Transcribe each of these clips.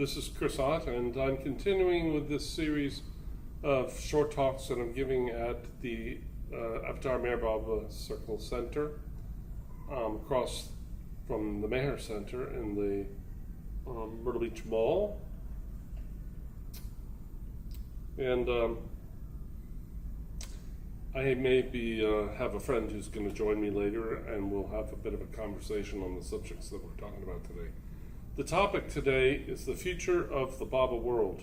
This is Chris Ott, and I'm continuing with this series of short talks that I'm giving at the Avatar Meher Baba Circle Center, across from the Meher Center in the Myrtle Beach Mall. And I maybe have a friend who's going to join me later, and we'll have a bit of a conversation on the subjects that we're talking about today. The topic today is the future of the Baba world.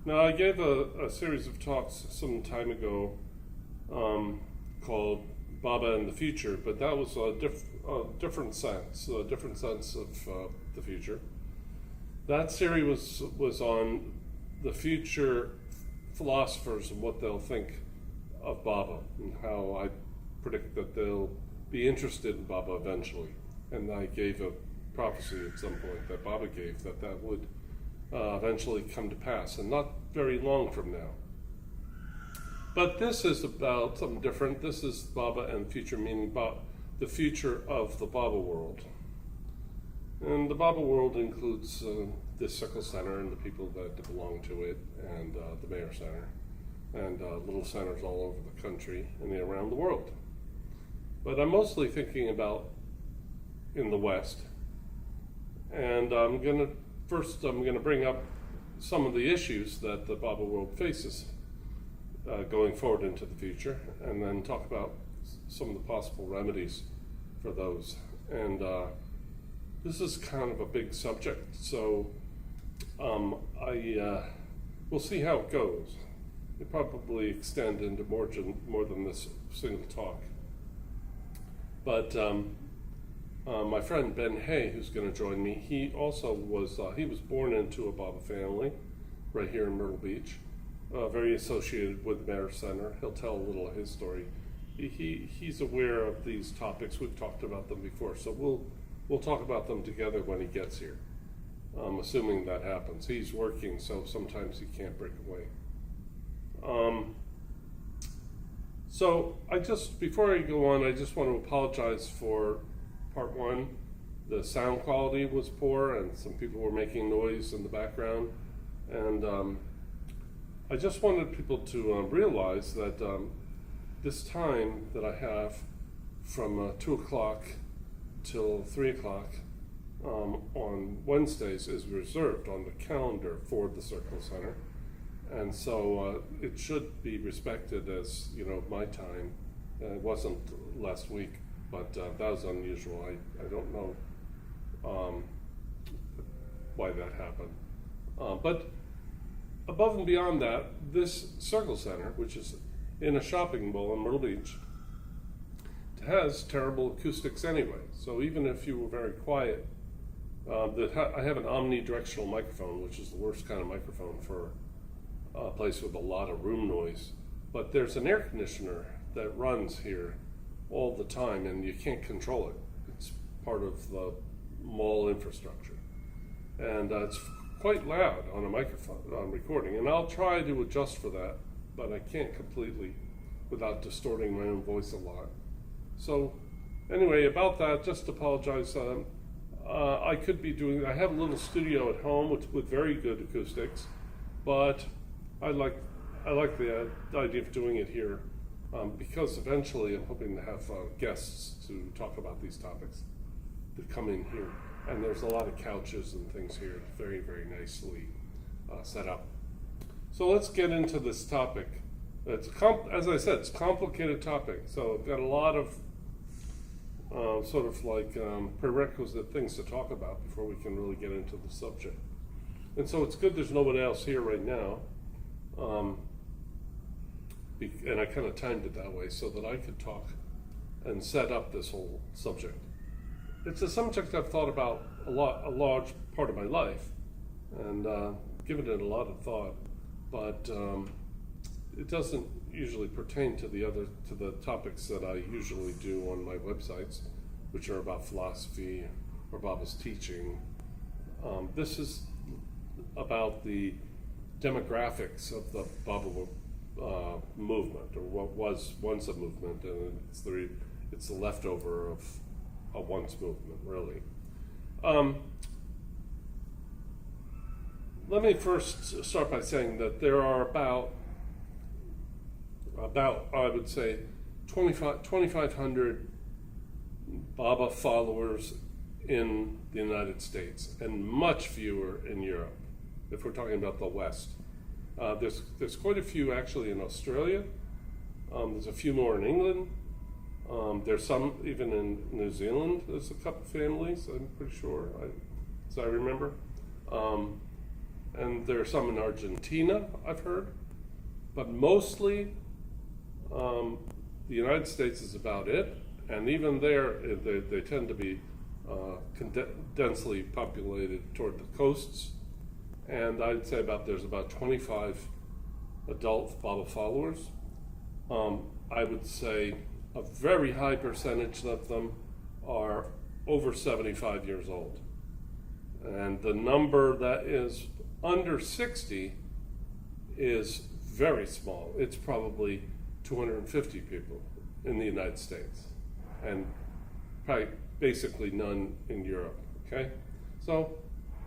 Now, I gave a series of talks some time ago called Baba and the Future, but that was a different sense of the future. That series was on the future philosophers and what they'll think of Baba, and how I predict that they'll be interested in Baba eventually. And I gave a prophecy at some point that Baba gave that would eventually come to pass, and not very long from now. But this is about something different. This is Baba and future, meaning about the future of the Baba world. And the Baba world includes this Circle Center and the people that belong to it, and the Meher Center, and little centers all over the country and around the world. But I'm mostly thinking about in the West. And I'm going to bring up some of the issues that the Baba world faces going forward into the future, and then talk about some of the possible remedies for those. And this is kind of a big subject, so we'll see how it goes. It probably extend into more than this single talk. But my friend Ben Hay, who's going to join me, he also was born into a Baba family right here in Myrtle Beach, very associated with the Meher Center. He'll tell a little of his story. He's aware of these topics. We've talked about them before, so we'll talk about them together when he gets here, assuming that happens. He's working, so sometimes he can't break away. So before I go on, I just want to apologize for part one. The sound quality was poor, and some people were making noise in the background. And I just wanted people to realize that this time that I have from 2 o'clock till 3 o'clock on Wednesdays is reserved on the calendar for the Circle Center. And so it should be respected as, my time. It wasn't last week, but that was unusual. I don't know why that happened. But above and beyond that, this Circle Center, which is in a shopping mall in Myrtle Beach, has terrible acoustics anyway. So even if you were very quiet, I have an omnidirectional microphone, which is the worst kind of microphone for a place with a lot of room noise. But there's an air conditioner that runs here all the time, and you can't control it. It's part of the mall infrastructure. And it's quite loud on a microphone, on recording. And I'll try to adjust for that, but I can't completely without distorting my own voice a lot. So anyway, about that, just apologize. I could be I have a little studio at home with very good acoustics, but I like the idea of doing it here because eventually I'm hoping to have guests to talk about these topics that come in here. And there's a lot of couches and things here, very, very nicely set up. So let's get into this topic. As I said, it's a complicated topic. So I've got a lot of prerequisite things to talk about before we can really get into the subject. And so it's good there's no one else here right now. And I kind of timed it that way so that I could talk and set up this whole subject. It's a subject I've thought about a large part of my life, and given it a lot of thought, but it doesn't usually pertain to the topics that I usually do on my websites, which are about philosophy or Baba's teaching. This is about the demographics of the Baba movement, or what was once a movement, and it's the leftover of a once movement, really. let me first start by saying that there are about I would say 2,500 Baba followers in the United States, and much fewer in Europe, if we're talking about the West. There's quite a few actually in Australia. There's a few more in England. There's some even in New Zealand. There's a couple families, I'm pretty sure, as I remember. And there are some in Argentina, I've heard. But mostly, the United States is about it. And even there, they tend to be densely populated toward the coasts. And I'd say there's about 25 adult Baba followers. I would say a very high percentage of them are over 75 years old. And the number that is under 60 is very small. It's probably 250 people in the United States, and probably basically none in Europe, okay? So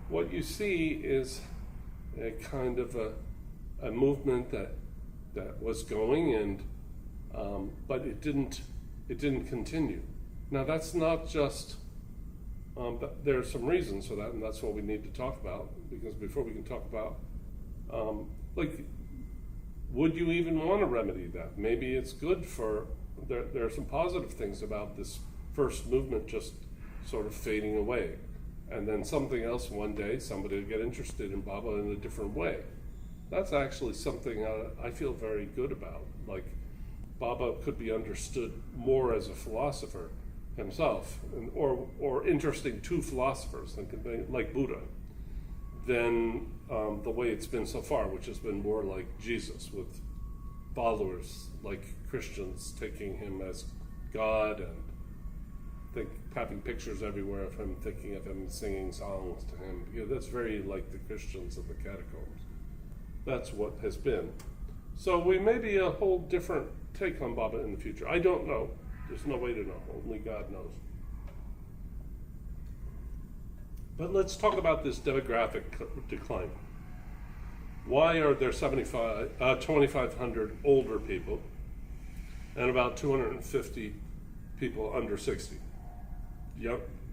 what you see is a kind of a movement that was going, and but it didn't continue. Now that's not just, there are some reasons for that, and that's what we need to talk about, because before we can talk about, would you even want to remedy that? Maybe it's good there are some positive things about this first movement just sort of fading away. And then something else one day, somebody will get interested in Baba in a different way. That's actually something I feel very good about. Like, Baba could be understood more as a philosopher himself, or interesting to philosophers, like Buddha, than the way it's been so far, which has been more like Jesus, with followers like Christians taking him as God and having pictures everywhere of him, thinking of him, singing songs to him. That's very like the Christians of the catacombs. That's what has been. So we may be a whole different take on Baba in the future. I don't know. There's no way to know. Only God knows. But let's talk about this demographic decline. Why are there 2,500 older people and about 250 people under 60?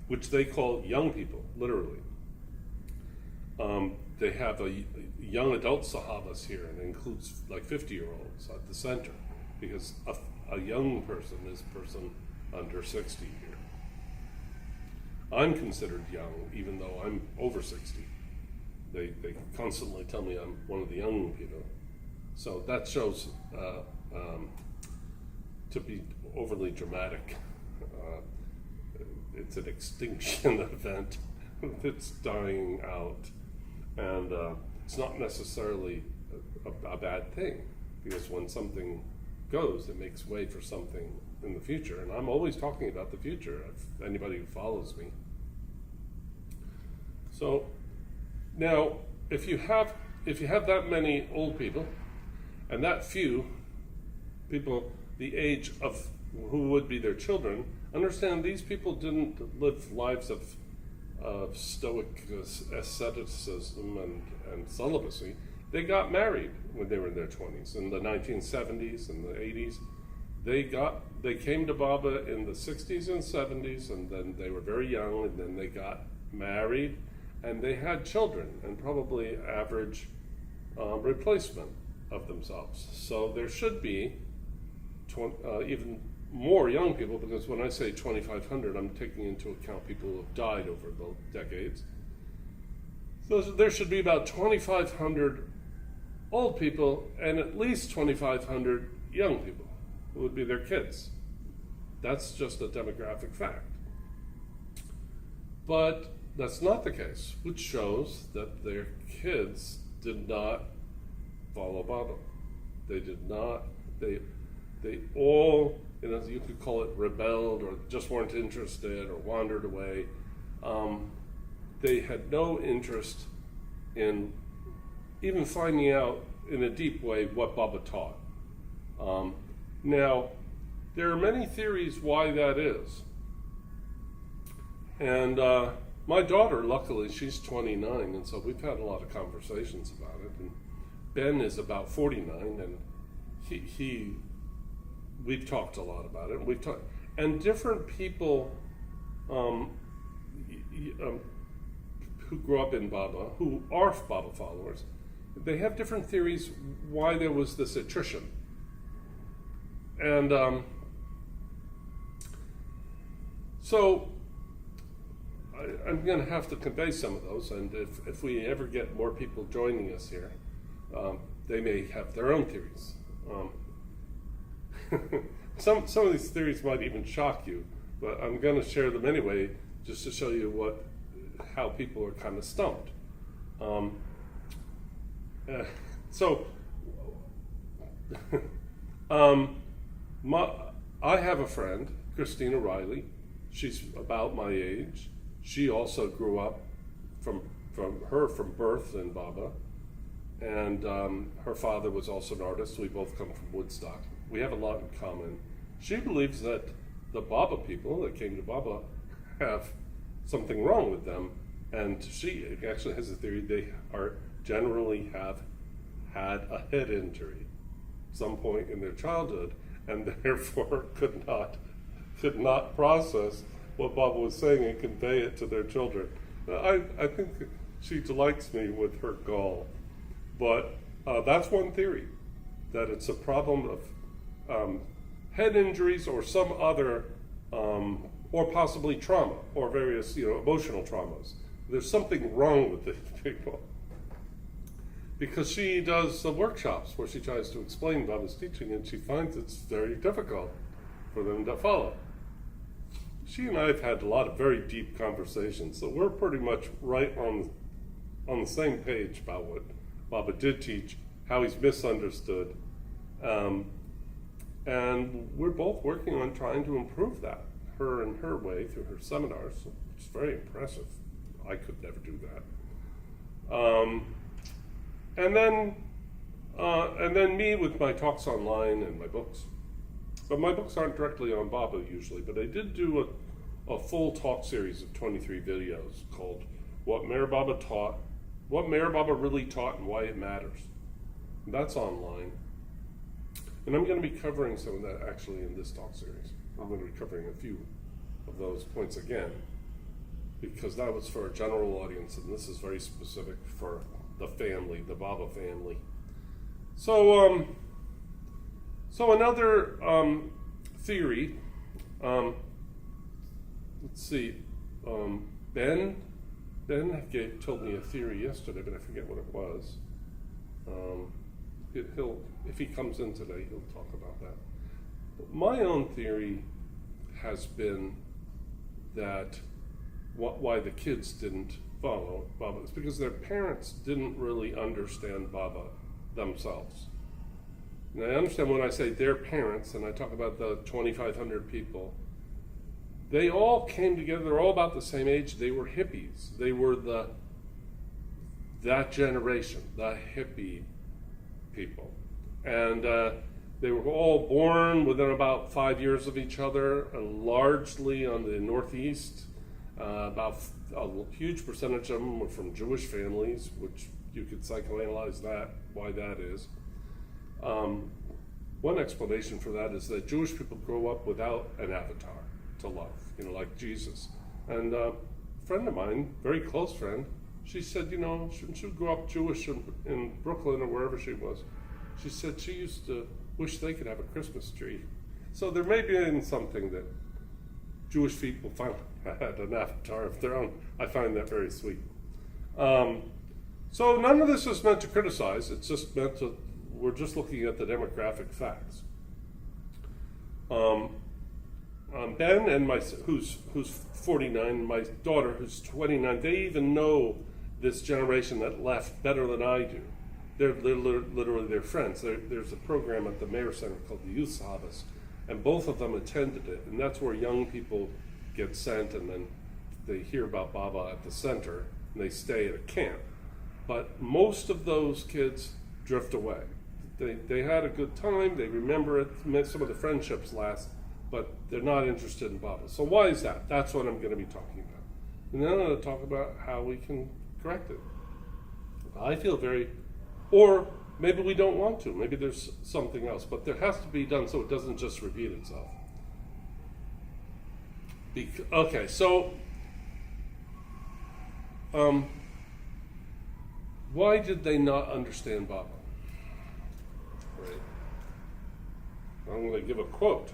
Which they call young people, literally. They have a young adult sahabas here, and it includes like 50-year-olds at the center, because a young person is a person under 60 here. I'm considered young, even though I'm over 60. They constantly tell me I'm one of the young people. So that shows to be overly dramatic. It's an extinction event that's dying out. And it's not necessarily a bad thing, because when something goes, it makes way for something in the future. And I'm always talking about the future, if anybody who follows me. So now, if you have that many old people, and that few people the age of who would be their children, understand these people didn't live lives of stoic asceticism and celibacy. They got married when they were in their 20s, in the 1970s and the 80s. They came to Baba in the 60s and 70s, and then they were very young, and then they got married, and they had children, and probably average replacement of themselves. So there should be even more young people, because when I say 2,500, I'm taking into account people who have died over the decades. So there should be about 2,500 old people and at least 2,500 young people who would be their kids. That's just a demographic fact. But that's not the case, which shows that their kids did not follow Baba. They did not, they all, you could call it rebelled, or just weren't interested, or wandered away. They had no interest in even finding out in a deep way what Baba taught. Now, there are many theories why that is. And My daughter, luckily, she's 29, and so we've had a lot of conversations about it. And Ben is about 49, and we've talked a lot about it. And different people who grew up in Baba, who are Baba followers, they have different theories why there was this attrition. And so I'm going to have to convey some of those, and if we ever get more people joining us here, they may have their own theories. Some of these theories might even shock you, but I'm going to share them anyway, just to show you how people are kind of stumped. I have a friend, Christina Riley. She's about my age. She also grew up from birth in Baba, and her father was also an artist. We both come from Woodstock. We have a lot in common. She believes that the Baba people that came to Baba have something wrong with them, and she actually has a theory they generally have had a head injury some point in their childhood, and therefore could not process what Baba was saying and convey it to their children. I think she delights me with her gall, but that's one theory, that it's a problem of head injuries or some other, or possibly trauma, or various emotional traumas. There's something wrong with these people. Because she does the workshops where she tries to explain Baba's teaching, and she finds it's very difficult for them to follow. She and I have had a lot of very deep conversations, so we're pretty much right on the same page about what Baba did teach, how he's misunderstood, and we're both working on trying to improve that, her in her way, through her seminars. It's very impressive. I could never do that. And then me with my talks online and my books. But my books aren't directly on Baba usually, but I did do a full talk series of 23 videos called What Meher Baba Taught, What Meher Baba Really Taught and Why It Matters. And that's online. And I'm going to be covering some of that actually in this talk series. I'm going to be covering a few of those points again, because that was for a general audience, and this is very specific for the family, the Baba family. So another theory. Let's see. Ben told me a theory yesterday, but I forget what it was. He'll, if he comes in today, he'll talk about that. But my own theory has been that why the kids didn't follow Baba is because their parents didn't really understand Baba themselves. And I understand when I say their parents, and I talk about the 2,500 people, they all came together, they're all about the same age, they were hippies. They were that generation, the hippie people. And they were all born within about 5 years of each other, largely on the Northeast. About a huge percentage of them were from Jewish families, which you could psychoanalyze why that is. One explanation for that is that Jewish people grow up without an avatar to love, like Jesus. And a friend of mine, very close friend, she said, she grew up Jewish in Brooklyn or wherever she was. She said she used to wish they could have a Christmas tree. So there may be something that Jewish people had an avatar of their own. I find that very sweet. So none of this is meant to criticize. It's just meant to, we're just looking at the demographic facts. Ben and who's 49, my daughter who's 29, they even know this generation that left better than I do. They're literally their friends. There's a program at the Mayor Center called the Youth Sabbaths, and both of them attended it, and that's where young people get sent, and then they hear about Baba at the center, and they stay at a camp. But most of those kids drift away. They had a good time, they remember it, some of the friendships last, but they're not interested in Baba. So why is that? That's what I'm going to be talking about. And then I'm going to talk about how we can correct it. I feel or maybe we don't want to. Maybe there's something else, but there has to be done so it doesn't just repeat itself. Okay, so why did they not understand Baba? Right. I'm going to give a quote.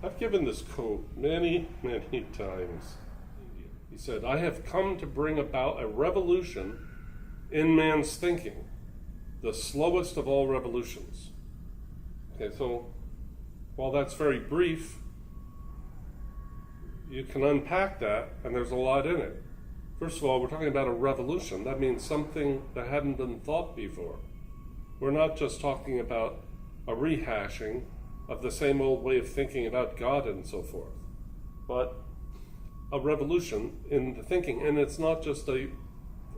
I've given this quote many, many times. He said, "I have come to bring about a revolution in man's thinking, the slowest of all revolutions." Okay, so while that's very brief, you can unpack that, and there's a lot in it. First of all, we're talking about a revolution. That means something that hadn't been thought before. We're not just talking about a rehashing of the same old way of thinking about God and so forth, but a revolution in the thinking. And it's not just a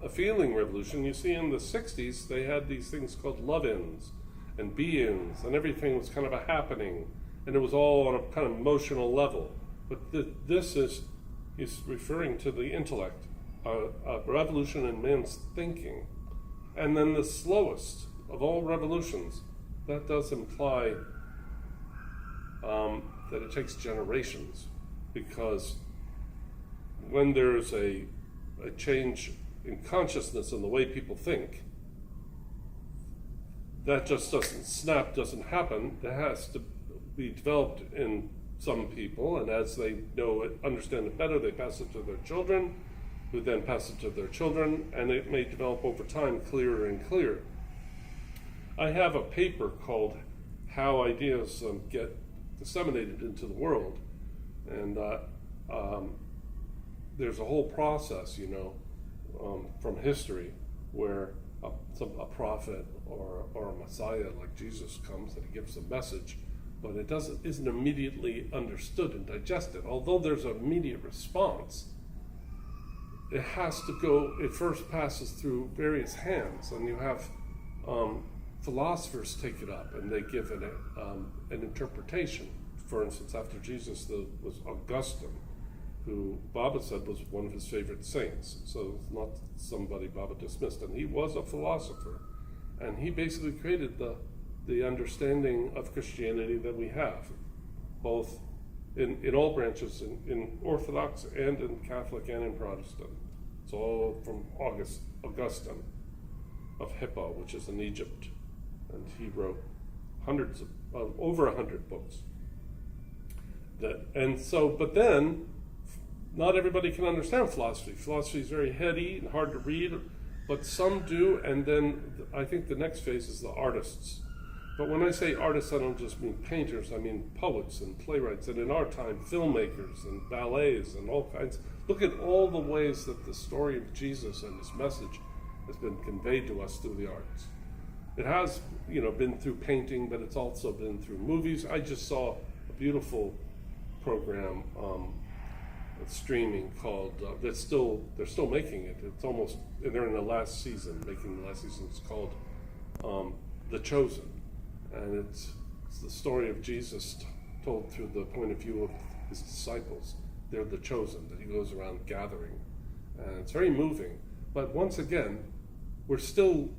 feeling revolution. You see, in the 60s, they had these things called love-ins and be-ins, and everything was kind of a happening, and it was all on a kind of emotional level. But this is referring to the intellect, a revolution in man's thinking. And then the slowest of all revolutions, that does imply that it takes generations, because when there's a change in consciousness and the way people think, that just doesn't happen. It has to be developed in some people, and as they know it, understand it better, they pass it to their children, who then pass it to their children, and it may develop over time clearer and clearer. I have a paper called How Ideas Get Disseminated into the World, and there's a whole process, from history where a prophet or a Messiah like Jesus comes and he gives a message, but it isn't immediately understood and digested. Although there's an immediate response, it first passes through various hands, and you have philosophers take it up and they give it an interpretation. For instance, after Jesus, there was Augustine, who Baba said was one of his favorite saints. So it's not somebody Baba dismissed. And he was a philosopher. And he basically created the understanding of Christianity that we have, both in all branches, in Orthodox and in Catholic and in Protestant. It's all from Augustine of Hippo, which is in Egypt. And he wrote over 100 books. But then, not everybody can understand philosophy. Philosophy is very heady and hard to read, but some do, and then I think the next phase is the artists. But when I say artists, I don't just mean painters, I mean poets and playwrights, and in our time, filmmakers and ballets and all kinds. Look at all the ways that the story of Jesus and his message has been conveyed to us through the arts. It has, been through painting, but it's also been through movies. I just saw a beautiful program streaming called they're still making it. They're in the last season, making the last season. It's called The Chosen, and it's the story of Jesus told through the point of view of his disciples. They're the chosen that he goes around gathering, and it's very moving. But once again, we're still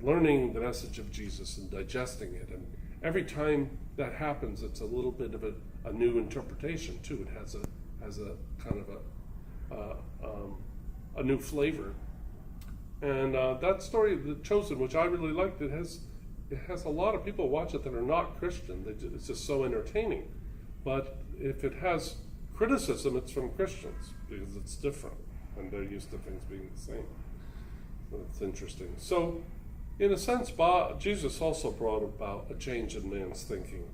learning the message of Jesus and digesting it, and every time that happens, it's a little bit of a new interpretation too. It has a kind of a new flavor. And that story, The Chosen, which I really liked, it has a lot of people watch it that are not Christian. It's just so entertaining. But if it has criticism, it's from Christians, because it's different, and they're used to things being the same. So it's interesting. So, in a sense, Jesus also brought about a change in man's thinking,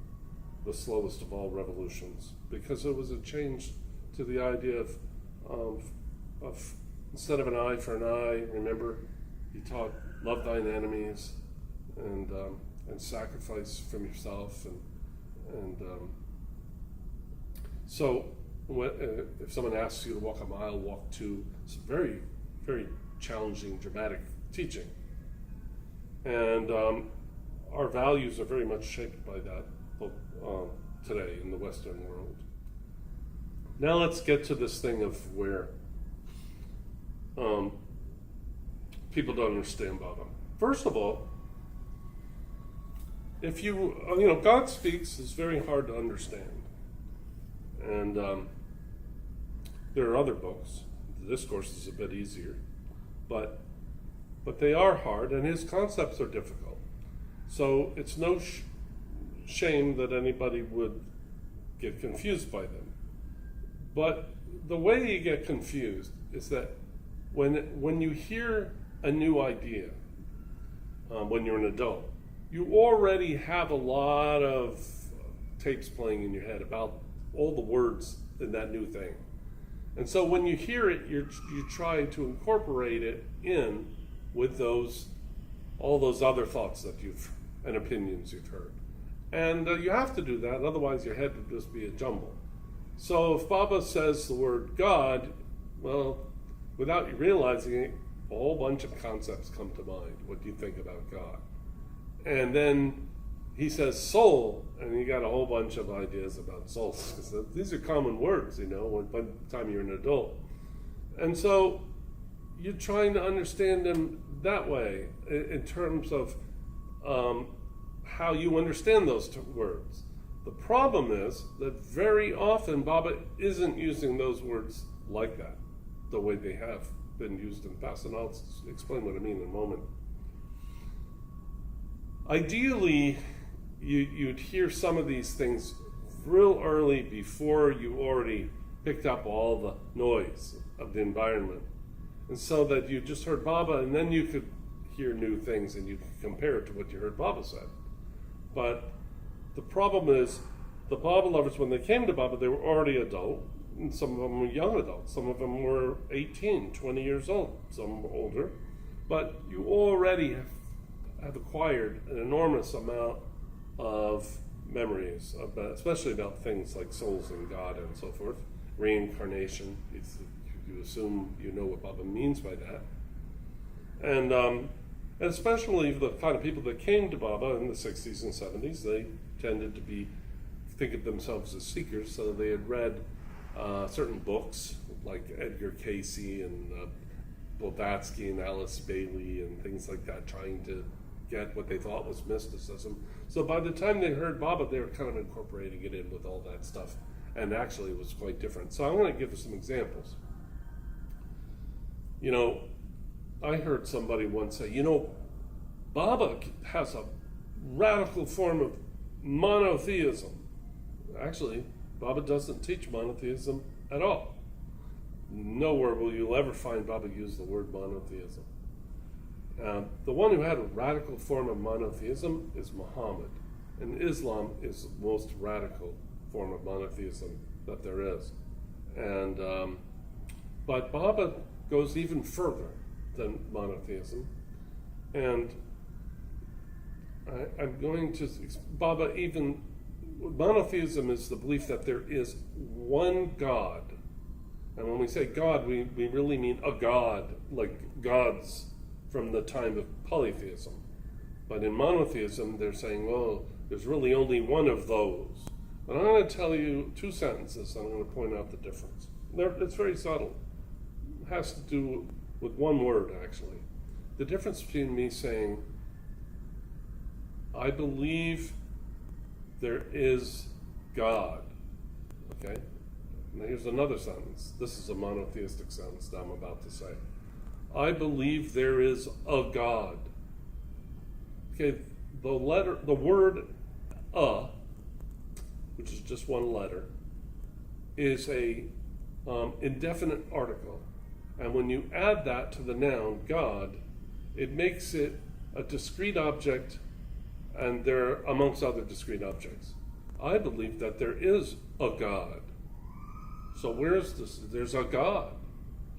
the slowest of all revolutions, because it was a change to the idea of instead of an eye for an eye, remember, he taught love thine enemies and sacrifice from yourself, and so if someone asks you to walk a mile, walk two. It's very, very challenging, dramatic teaching, and our values are very much shaped by that today in the Western world. Now let's get to this thing of where people don't understand Baba. First of all, if God speaks is very hard to understand. And there are other books. The Discourse is a bit easier. But they are hard, and his concepts are difficult. So it's no shame that anybody would get confused by them. But the way you get confused is that when you hear a new idea, when you're an adult, you already have a lot of tapes playing in your head about all the words in that new thing. And so when you hear it, you try to incorporate it in with all those other thoughts and opinions you've heard. And you have to do that, otherwise your head would just be a jumble. So if Baba says the word God, well, without you realizing it, a whole bunch of concepts come to mind. What do you think about God? And then he says soul, and you got a whole bunch of ideas about souls. Because these are common words, by the time you're an adult. And so you're trying to understand them that way, in terms of how you understand those words. The problem is that very often Baba isn't using those words like that, the way they have been used in the past, and I'll explain what I mean in a moment. Ideally, you'd hear some of these things real early before you already picked up all the noise of the environment, and so that you just heard Baba, and then you could hear new things and you could compare it to what you heard Baba said. But the problem is, the Baba lovers, when they came to Baba, they were already adult, and some of them were young adults. Some of them were 18, 20 years old. Some were older. But you already have acquired an enormous amount of memories, especially about things like souls and God and so forth. Reincarnation, you assume you know what Baba means by that. And especially the kind of people that came to Baba in the 60s and 70s, they tended to think of themselves as seekers, so they had read certain books like Edgar Cayce and Blavatsky and Alice Bailey and things like that, trying to get what they thought was mysticism. So by the time they heard Baba, they were kind of incorporating it in with all that stuff, and actually it was quite different. So I'm going to give some examples. I heard somebody once say, Baba has a radical form of monotheism. Actually, Baba doesn't teach monotheism at all. Nowhere will you ever find Baba use the word monotheism. The one who had a radical form of monotheism is Muhammad. And Islam is the most radical form of monotheism that there is. But Baba goes even further than monotheism. And I'm going to, monotheism is the belief that there is one God. And when we say God, we really mean a God, like gods from the time of polytheism. But in monotheism, they're saying, well, there's really only one of those. And I'm going to tell you two sentences, and I'm going to point out the difference. It's very subtle. It has to do with one word, actually. The difference between me saying, I believe there is God. Okay? Now here's another sentence. This is a monotheistic sentence that I'm about to say. I believe there is a God. Okay, the word which is just one letter, is a indefinite article. And when you add that to the noun God, it makes it a discrete object, and there amongst other discrete objects. I believe that there is a God. So where's this? There's a God.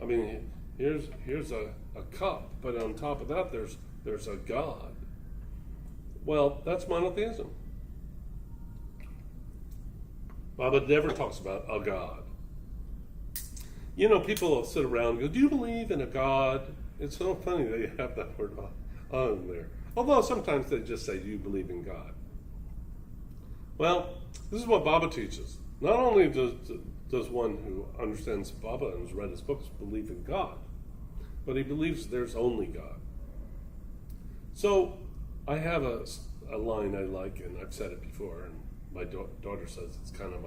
I mean, here's a cup, but on top of that, there's a God. Well, that's monotheism. Baba never talks about a God. People will sit around and go, do you believe in a God? It's so funny they have that word on there. Although sometimes they just say, do you believe in God? Well, this is what Baba teaches. Not only does one who understands Baba and has read his books believe in God, but he believes there's only God. So I have a line I like, and I've said it before, and my daughter says it's kind of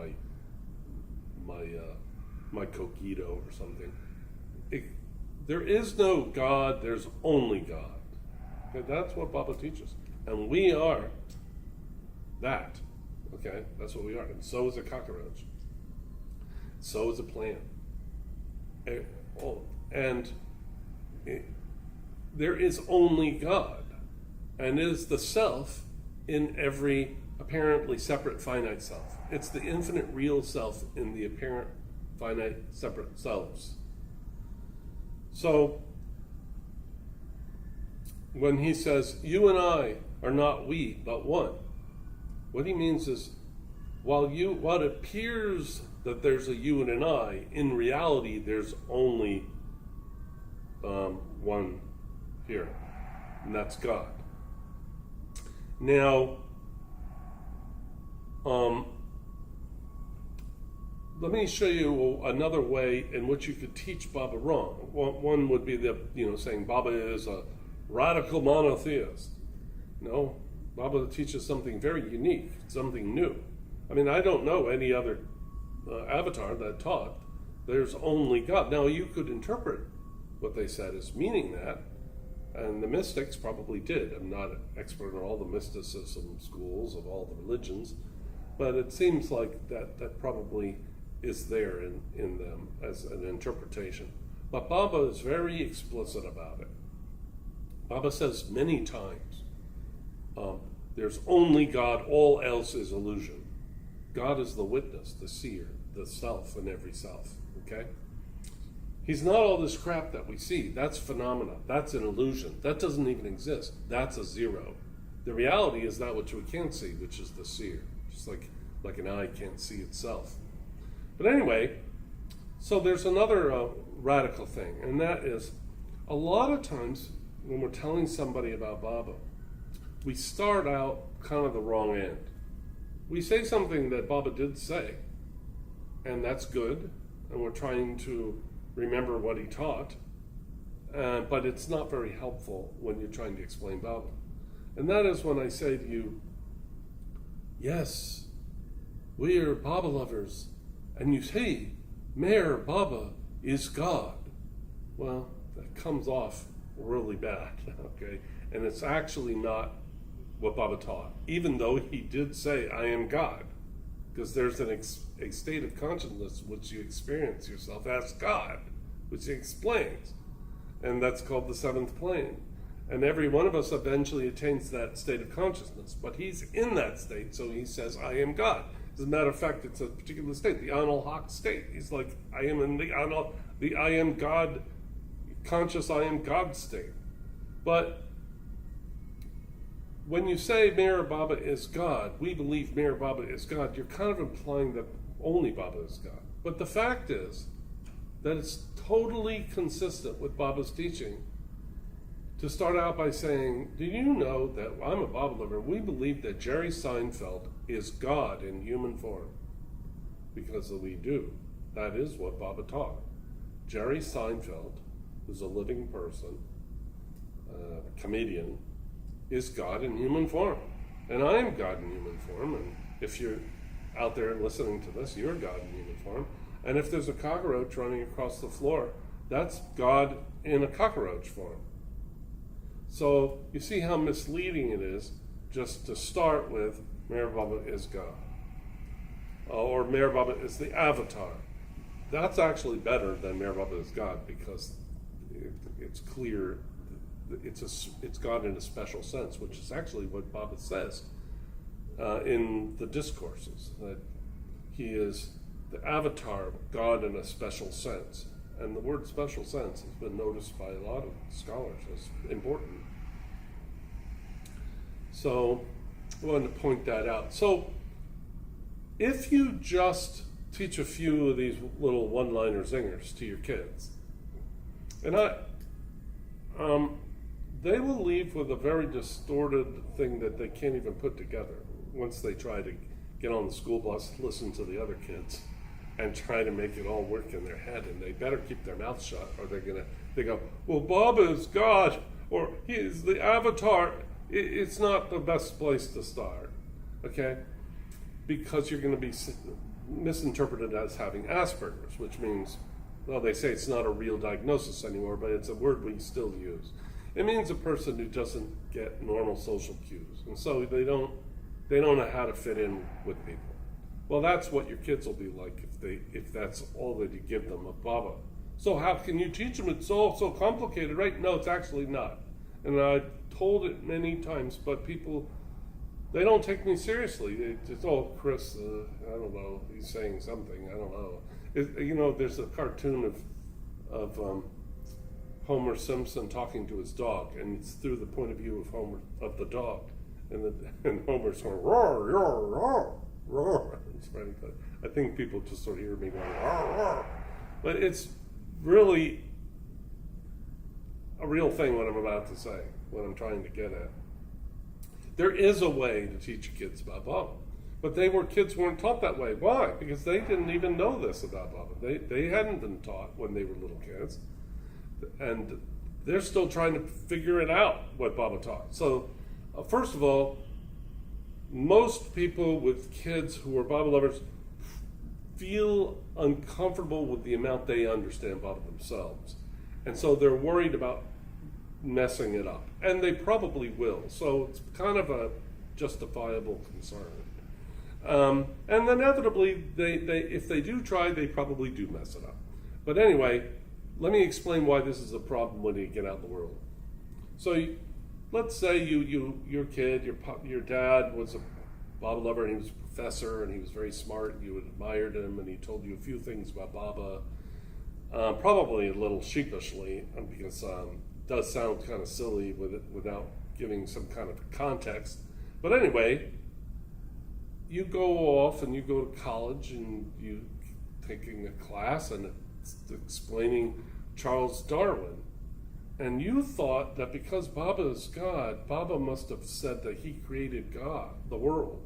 my cogito or something. There is no God, there's only God. Okay, that's what Baba teaches. And we are that. Okay, that's what we are. And so is a cockroach. So is a plant. There is only God. And it is the self in every apparently separate finite self. It's the infinite real self in the apparent finite separate selves. So, when he says, you and I are not we, but one, what he means is, while it appears that there's a you and an I, in reality there's only one here, and that's God. Now, let me show you another way in which you could teach Baba wrong. One would be saying Baba is a radical monotheist. No, Baba teaches something very unique, something new. I mean, I don't know any other avatar that taught there's only God. Now, you could interpret what they said as meaning that, and the mystics probably did. I'm not an expert on all the mysticism schools of all the religions, but it seems like that probably is there in them as an interpretation. But Baba is very explicit about it. Baba says many times, there's only God, all else is illusion. God is the witness, the seer, the self in every self, okay? He's not all this crap that we see. That's phenomena. That's an illusion. That doesn't even exist. That's a zero. The reality is that which we can't see, which is the seer. Just like an eye can't see itself. But anyway, so there's another radical thing, and that is a lot of times when we're telling somebody about Baba, we start out kind of the wrong end. We say something that Baba did say, and that's good, and we're trying to remember what he taught, but it's not very helpful when you're trying to explain Baba. And that is when I say to you, yes, we are Baba lovers, and you say, Mayor Baba is God. Well, that comes off really bad, okay? And it's actually not what Baba taught, even though he did say, I am God, because there's a state of consciousness which you experience yourself as God, which he explains, and that's called the seventh plane. And every one of us eventually attains that state of consciousness, but he's in that state, so he says, I am God. As a matter of fact, it's a particular state, the Anal Haq state. He's like, I am in the I am God, conscious I am God state. But when you say Mayor Baba is God, we believe Mayor Baba is God, you're kind of implying that only Baba is God. But the fact is that it's totally consistent with Baba's teaching to start out by saying, do you know that I'm a Baba lover? We believe that Jerry Seinfeld is God in human form. Because we do. That is what Baba taught. Jerry Seinfeld, who's a living person, a comedian, is God in human form. And I am God in human form. And if you're out there listening to this, you're God in human form. And if there's a cockroach running across the floor, that's God in a cockroach form. So you see how misleading it is just to start with Mayor Baba is God. Or Mayor Baba is the avatar. That's actually better than Mayor Baba is God because it's clear it's God in a special sense, which is actually what Baba says in the discourses, that he is the avatar of God in a special sense. And the word special sense has been noticed by a lot of scholars as important. So I wanted to point that out. So if you just teach a few of these little one-liner zingers to your kids, and they will leave with a very distorted thing that they can't even put together once they try to get on the school bus and listen to the other kids. and try to make it all work in their head, and they better keep their mouth shut, or they go, well, Baba is God, or he is the avatar. It's not the best place to start, okay? Because you're going to be misinterpreted as having Asperger's, which means, well, they say it's not a real diagnosis anymore, but it's a word we still use. It means a person who doesn't get normal social cues, and so they don't know how to fit in with people. Well, that's what your kids will be like if that's all that you give them of Baba. So how can you teach them? It's all so complicated, right? No, it's actually not. And I've told it many times, but people, they don't take me seriously. It's Chris, I don't know, he's saying something, I don't know. There's a cartoon of Homer Simpson talking to his dog, and it's through the point of view of the dog, and Homer's going roar, roar, roar, roar. It's very good. I think people just sort of hear me going roar, roar, but it's really a real thing what I'm about to say, what I'm trying to get at. There is a way to teach kids about Baba, but kids weren't taught that way. Why? Because they didn't even know this about Baba. They hadn't been taught when they were little kids, and they're still trying to figure it out what Baba taught. So, first of all, most people with kids who are Baba lovers feel uncomfortable with the amount they understand Baba themselves, and so they're worried about messing it up, and they probably will. So it's kind of a justifiable concern. And inevitably, they if they do try, they probably do mess it up. But anyway, let me explain why this is a problem when you get out in the world. So let's say your kid, your dad was a Baba lover, and he was a professor, and he was very smart, and you admired him, and he told you a few things about Baba, probably a little sheepishly, because it does sound kind of silly without giving some kind of context. But anyway, you go off and you go to college, and you taking a class and it's explaining Charles Darwin, and you thought that because Baba is God, Baba must have said that he created God, the world.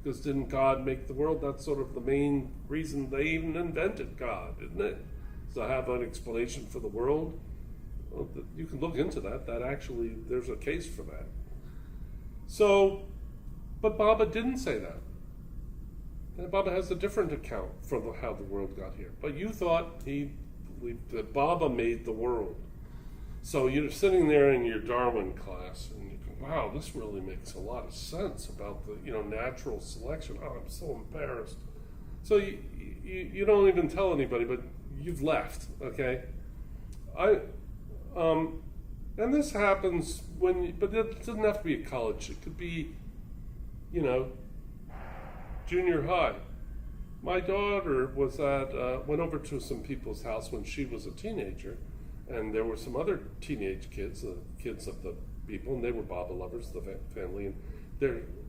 Because didn't God make the world? That's sort of the main reason they even invented God, isn't it? To have an explanation for the world. Well, you can look into that. That actually, there's a case for that. So, but Baba didn't say that. And Baba has a different account for how the world got here. But you thought he believed that Baba made the world. So you're sitting there in your Darwin class, and you go, wow, this really makes a lot of sense about the natural selection. Oh, I'm so embarrassed. So you don't even tell anybody, but you've left, okay? And this happens but it doesn't have to be at college. It could be, junior high. My daughter went over to some people's house when she was a teenager, and there were some other teenage kids, the kids of the people, and they were Baba lovers, the family. And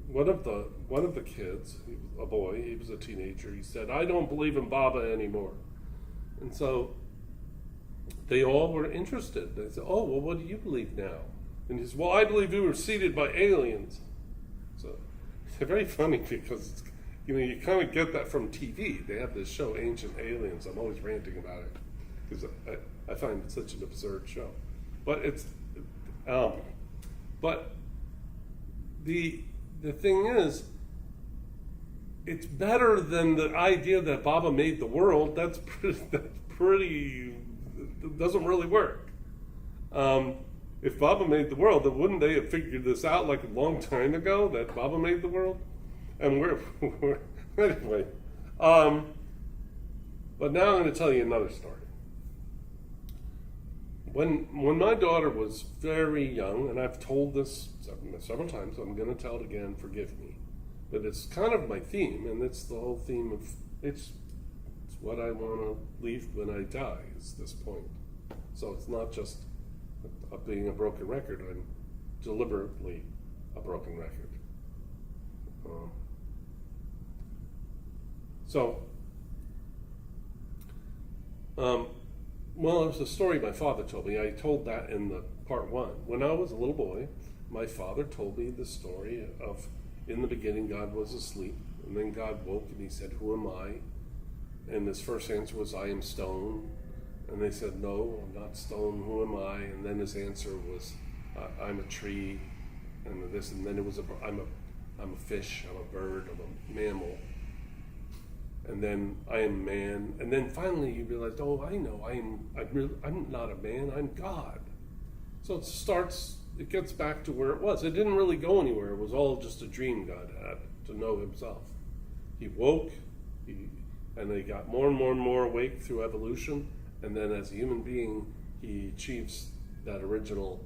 one of the kids, a boy, he was a teenager. He said, "I don't believe in Baba anymore." And so they all were interested. They said, "Oh, well, what do you believe now?" And he said, "Well, I believe we were seeded by aliens." So it's very funny because you kind of get that from TV. They have this show, Ancient Aliens. I'm always ranting about it because I find it such an absurd show. But the thing is, it's better than the idea that Baba made the world. That's pretty it doesn't really work. If Baba made the world, then wouldn't they have figured this out like a long time ago that Baba made the world? And we're anyway. But now I'm going to tell you another story. When my daughter was very young, and I've told this several times, I'm going to tell it again, forgive me. But it's kind of my theme, and it's the whole theme of, it's what I want to leave when I die, is this point. So it's not just being a broken record, I'm deliberately a broken record. Well, it was a story my father told me. I told that in the part one. When I was a little boy, my father told me the story of, in the beginning, God was asleep, and then God woke and he said, "Who am I?" And his first answer was, I am stone. And they said, no, I'm not stone, who am I? And then his answer was, I'm a tree, and this, and then it was, I'm a fish, I'm a bird, I'm a mammal. And then I am man. And then finally you realized, oh, I know, I'm not a man, I'm God. So it gets back to where it was. It didn't really go anywhere. It was all just a dream God had to know himself. He woke, and he got more and more and more awake through evolution. And then as a human being, he achieves that original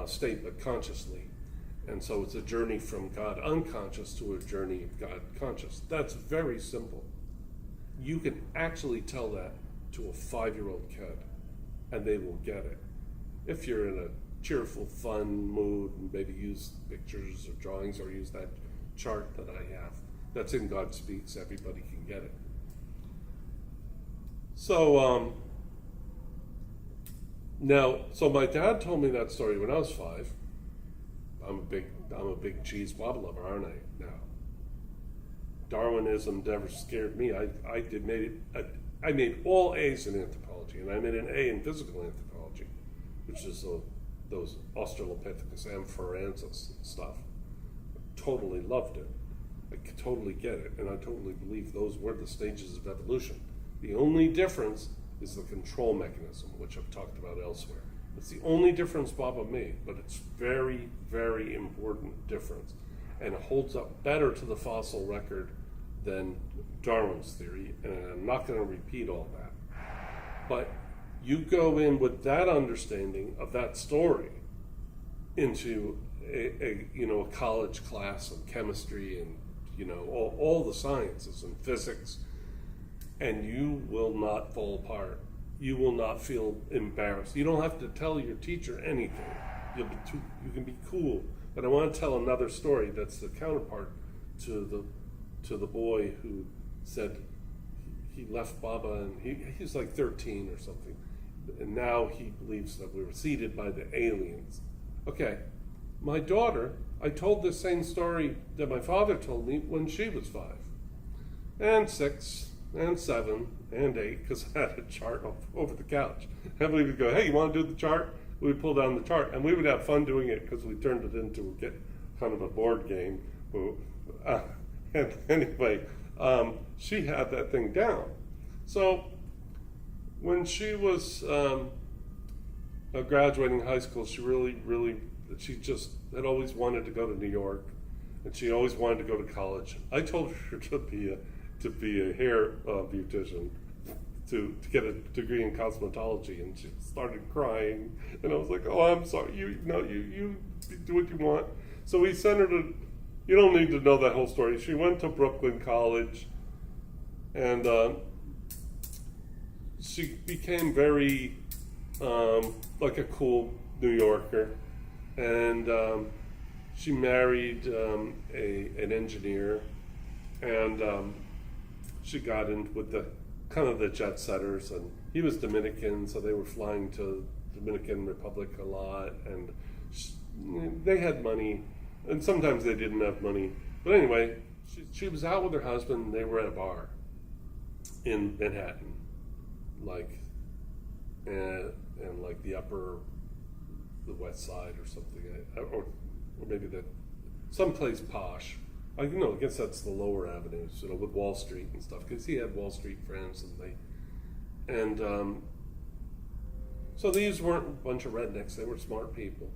state, but consciously. And so it's a journey from God unconscious to a journey of God conscious. That's very simple. You can actually tell that to a 5-year-old kid, and they will get it. If you're in a cheerful, fun mood, and maybe use pictures or drawings or use that chart that I have, that's in God Speaks, everybody can get it. So, so my dad told me that story when I was 5. I'm a big cheese Bob lover, aren't I? Now, Darwinism never scared me. I made all A's in anthropology, and I made an A in physical anthropology, which is those Australopithecus ampharensis stuff. Totally loved it. I could totally get it, and I totally believe those were the stages of evolution. The only difference is the control mechanism, which I've talked about elsewhere. It's the only difference Baba made, but it's very, very important difference. And it holds up better to the fossil record than Darwin's theory, and I'm not going to repeat all that. But you go in with that understanding of that story into a college class of chemistry and all the sciences and physics, and you will not fall apart. You will not feel embarrassed. You don't have to tell your teacher anything. You can be cool. But I want to tell another story that's the counterpart to the boy who said he left Baba, and he was like 13 or something, and now he believes that we were seeded by the aliens. Okay, my daughter, I told the same story that my father told me when she was 5, and 6, and 7, and 8, because I had a chart over the couch. And we would go, hey, you want to do the chart? We would pull down the chart, and we would have fun doing it because we turned it into kind of a board game. And anyway, she had that thing down. So when she was graduating high school, she just had always wanted to go to New York, and she always wanted to go to college. I told her to be a hair beautician, to get a degree in cosmetology, and she started crying, and I was like, oh, I'm sorry, you do what you want. So we sent her to, you don't need to know that whole story. She went to Brooklyn College, and she became very like a cool New Yorker, and she married an engineer, and she got in with the kind of the jet setters, and he was Dominican, so they were flying to Dominican Republic a lot, and they had money, and sometimes they didn't have money. But anyway, she was out with her husband, and they were at a bar in Manhattan, and like the West Side or something, or maybe someplace posh. I guess that's the lower avenues, with Wall Street and stuff, because he had Wall Street friends, so these weren't a bunch of rednecks. They were smart people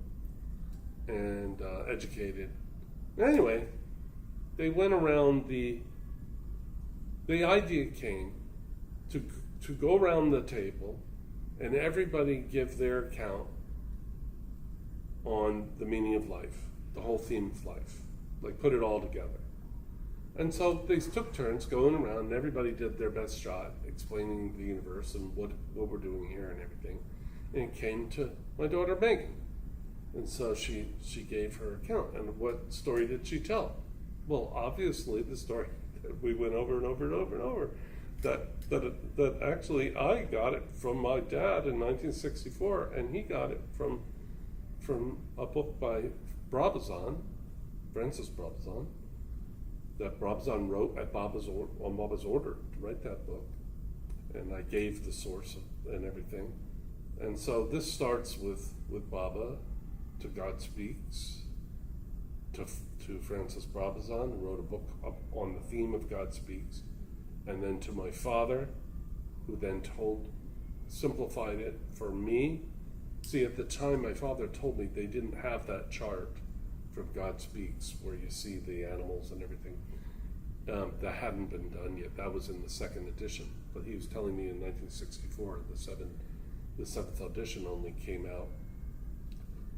and educated. Anyway, they went around the idea came to go around the table and everybody give their account on the meaning of life, the whole theme of life. Like put it all together. And so they took turns going around, and everybody did their best shot explaining the universe and what we're doing here and everything. And it came to my daughter Megan. And so she gave her account. And what story did she tell? Well, obviously the story that we went over and over and over and over. That actually I got it from my dad in 1964, and he got it from a book by Brabazon, Francis Brabazon, that Brabazon wrote at on Baba's order to write that book. And I gave the source and everything. And so this starts with Baba, to God Speaks, to Francis Brabazon, who wrote a book on the theme of God Speaks, and then to my father, who then simplified it for me. See, at the time, my father told me they didn't have that chart from God Speaks, where you see the animals and everything. That hadn't been done yet. That was in the second edition. But he was telling me in 1964, the seventh edition only came out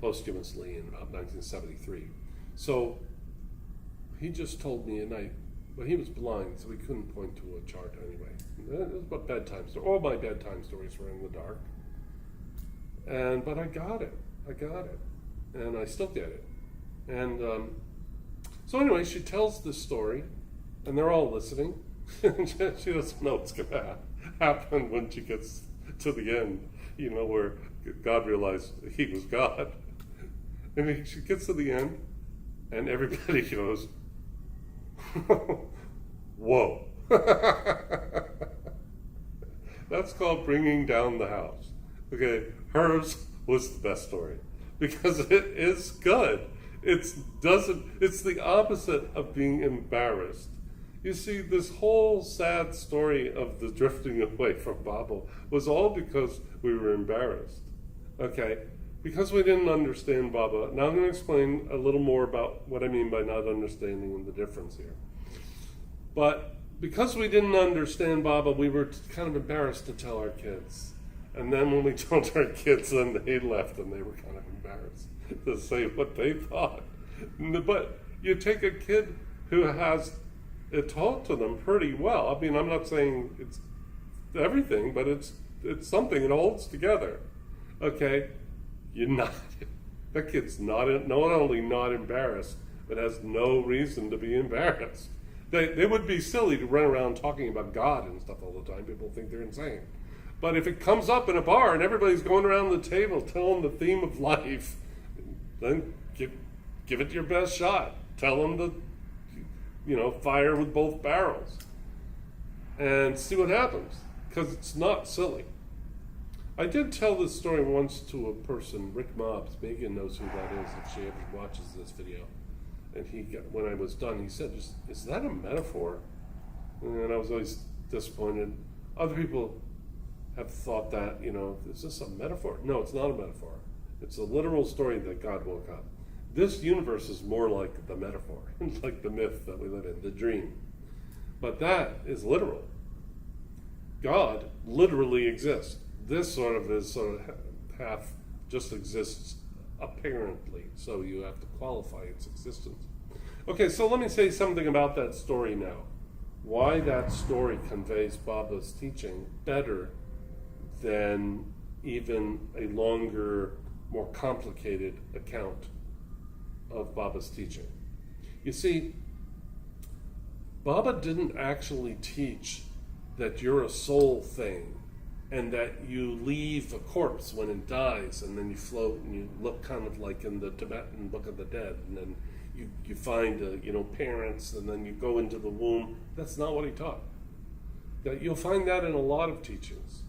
posthumously in about 1973. So he just told me, he was blind, so he couldn't point to a chart anyway. It was about bedtime stories. All my bedtime stories were in the dark. But I got it, and I still get it. And so anyway, she tells this story, and they're all listening. She doesn't know what's going to happen when she gets to the end, where God realized he was God. And she gets to the end, and everybody goes, whoa. That's called bringing down the house. Okay, hers was the best story because it is good. It's the opposite of being embarrassed. You see, this whole sad story of the drifting away from Baba was all because we were embarrassed. Okay, because we didn't understand Baba. Now I'm going to explain a little more about what I mean by not understanding and the difference here. But because we didn't understand Baba, we were kind of embarrassed to tell our kids. And then when we told our kids, then they left and they were kind of embarrassed to say what they thought. But you take a kid who has it taught to them pretty well. I mean, I'm not saying it's everything, but it's something. It holds together. Okay? That kid's not only not embarrassed, but has no reason to be embarrassed. They would be silly to run around talking about God and stuff all the time. People think they're insane. But if it comes up in a bar and everybody's going around the table telling the theme of life, then give it your best shot. Tell them to, fire with both barrels and see what happens, because it's not silly. I did tell this story once to a person, Rick Mobbs. Megan knows who that is if she ever watches this video. And when I was done, he said, is that a metaphor? And I was always disappointed. Other people have thought that, is this a metaphor? No, it's not a metaphor. It's a literal story that God woke up. This universe is more like the metaphor, like the myth that we live in, the dream. But that is literal. God literally exists. This sort of half just exists apparently, so you have to qualify its existence. Okay, so let me say something about that story now. Why that story conveys Baba's teaching better than even a longer, more complicated account of Baba's teaching. You see, Baba didn't actually teach that you're a soul thing and that you leave a corpse when it dies and then you float and you look kind of like in the Tibetan Book of the Dead, and then you find parents and then you go into the womb. That's not what he taught. That you'll find that in a lot of teachings.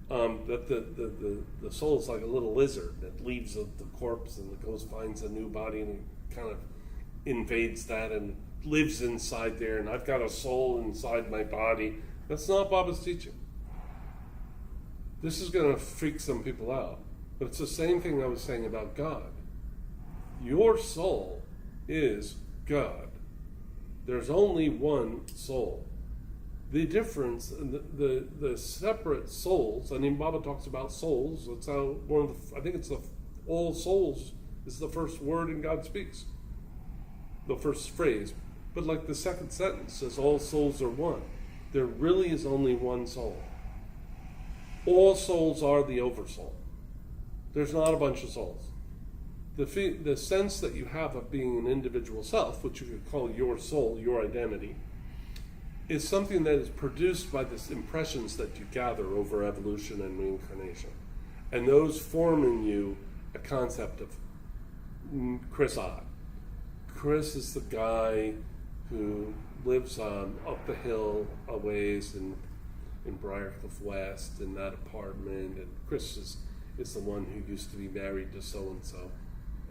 That the soul is like a little lizard that leaves the corpse and it finds a new body and it kind of invades that and lives inside there, and I've got a soul inside my body. That's not Baba's teaching. This is going to freak some people out, but it's the same thing I was saying about God. Your soul is God. There's only one soul. The difference, the separate souls, I mean, Baba talks about souls. That's how I think it's all souls is the first word in God Speaks, the first phrase. But like the second sentence says, all souls are one. There really is only one soul. All souls are the oversoul. There's not a bunch of souls. The sense that you have of being an individual self, which you could call your soul, your identity, is something that is produced by the impressions that you gather over evolution and reincarnation. And those form in you a concept of Chris Ott. Chris is the guy who lives up the hill a ways in Briarcliff West in that apartment, and Chris is the one who used to be married to so-and-so,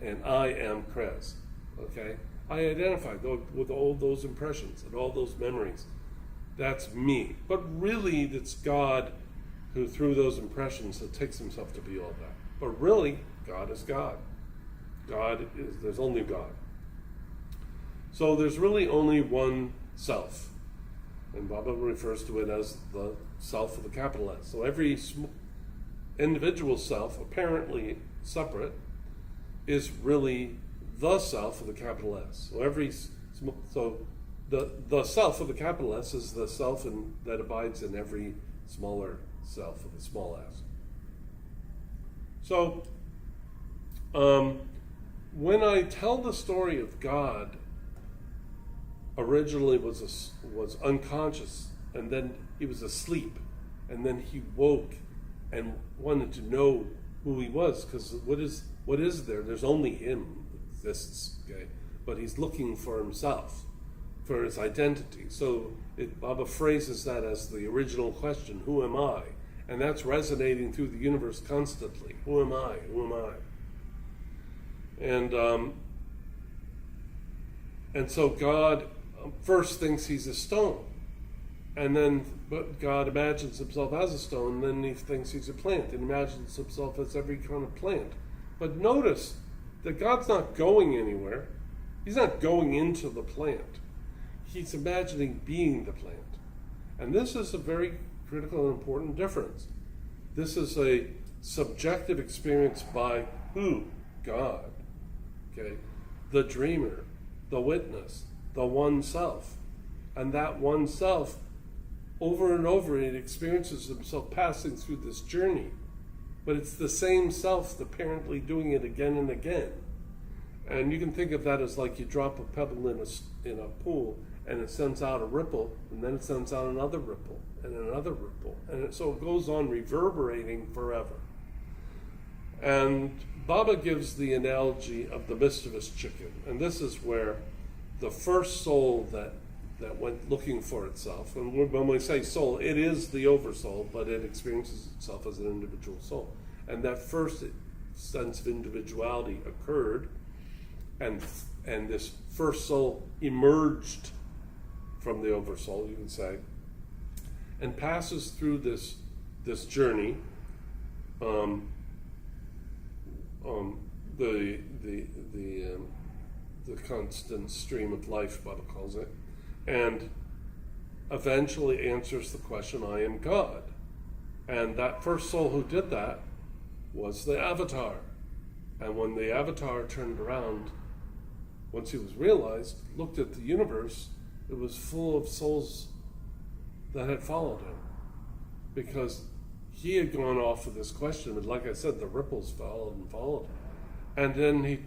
and I am Chris, okay? I identify with all those impressions and all those memories. That's me. But really, it's God who, through those impressions, takes himself to be all that. But really, God is God. There's only God. So there's really only one self. And Baba refers to it as the self with a capital S. So every individual self, apparently separate, is really the self with a capital S. So the self with a capital S is the self that abides in every smaller self with a small s. So when I tell the story of God, originally was unconscious, and then he was asleep, and then he woke and wanted to know who he was, because what is there? There's only him exists, okay? But he's looking for himself, for his identity. So Baba phrases that as the original question, who am I? And that's resonating through the universe constantly. Who am I? Who am I? And so God first thinks he's a stone, but God imagines himself as a stone, and then he thinks he's a plant, and imagines himself as every kind of plant. But notice that God's not going anywhere. He's not going into the plant. He's imagining being the plant. And this is a very critical and important difference. This is a subjective experience by who? God. Okay? The dreamer, the witness, the one self. And that one self, over and over, it experiences himself passing through this journey. But it's the same self apparently doing it again and again. And you can think of that as like you drop a pebble in a pool, and it sends out a ripple, and then it sends out another ripple, and another ripple. And so it goes on reverberating forever. And Baba gives the analogy of the mischievous chicken. And this is where the first soul that went looking for itself, and when we say soul, it is the oversoul, but it experiences itself as an individual soul. And that first sense of individuality occurred, and this first soul emerged from the oversoul, you can say, and passes through this journey, the constant stream of life, Baba calls it, and eventually answers the question, I am God. And that first soul who did that was the avatar. And when the avatar turned around, once he was realized, looked at the universe, it was full of souls that had followed him. Because he had gone off with this question, and like I said, the ripples followed and followed him. And then he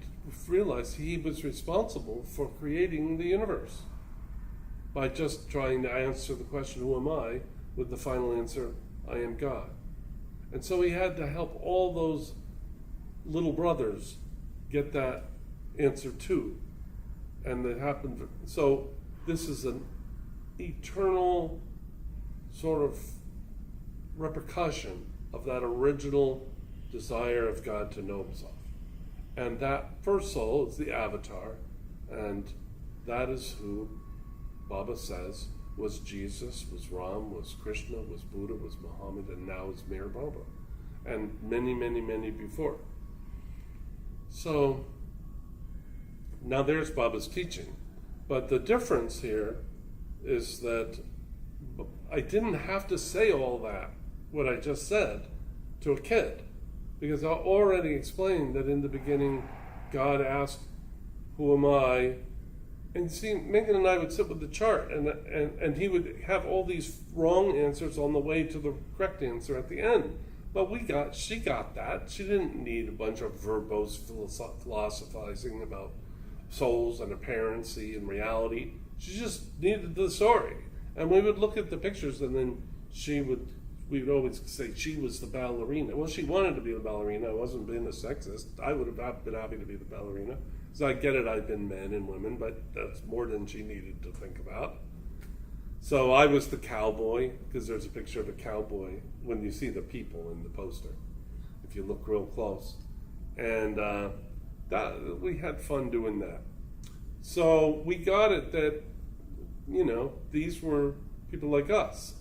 realized he was responsible for creating the universe by just trying to answer the question, who am I, with the final answer, I am God. And so he had to help all those little brothers get that answer too. And it happened. So this is an eternal sort of repercussion of that original desire of God to know himself. And that first soul is the avatar, and that is who Baba says was Jesus, was Ram, was Krishna, was Buddha, was Muhammad, and now is Mir Baba, and many, many, many before. So now there's Baba's teaching. But the difference here is that I didn't have to say all that, what I just said, to a kid. Because I already explained that in the beginning, God asked, who am I? And see, Megan and I would sit with the chart, and he would have all these wrong answers on the way to the correct answer at the end. But she got that. She didn't need a bunch of verbose philosophizing about souls and apparency and reality. She just needed the story. And we would look at the pictures, and then we would always say she was the ballerina. Well, she wanted to be the ballerina. I wasn't being a sexist. I would have been happy to be the ballerina. Because I get it, I've been men and women, but that's more than she needed to think about. So I was the cowboy, because there's a picture of a cowboy when you see the people in the poster, if you look real close. And we had fun doing that. So we got it that, these were people like us.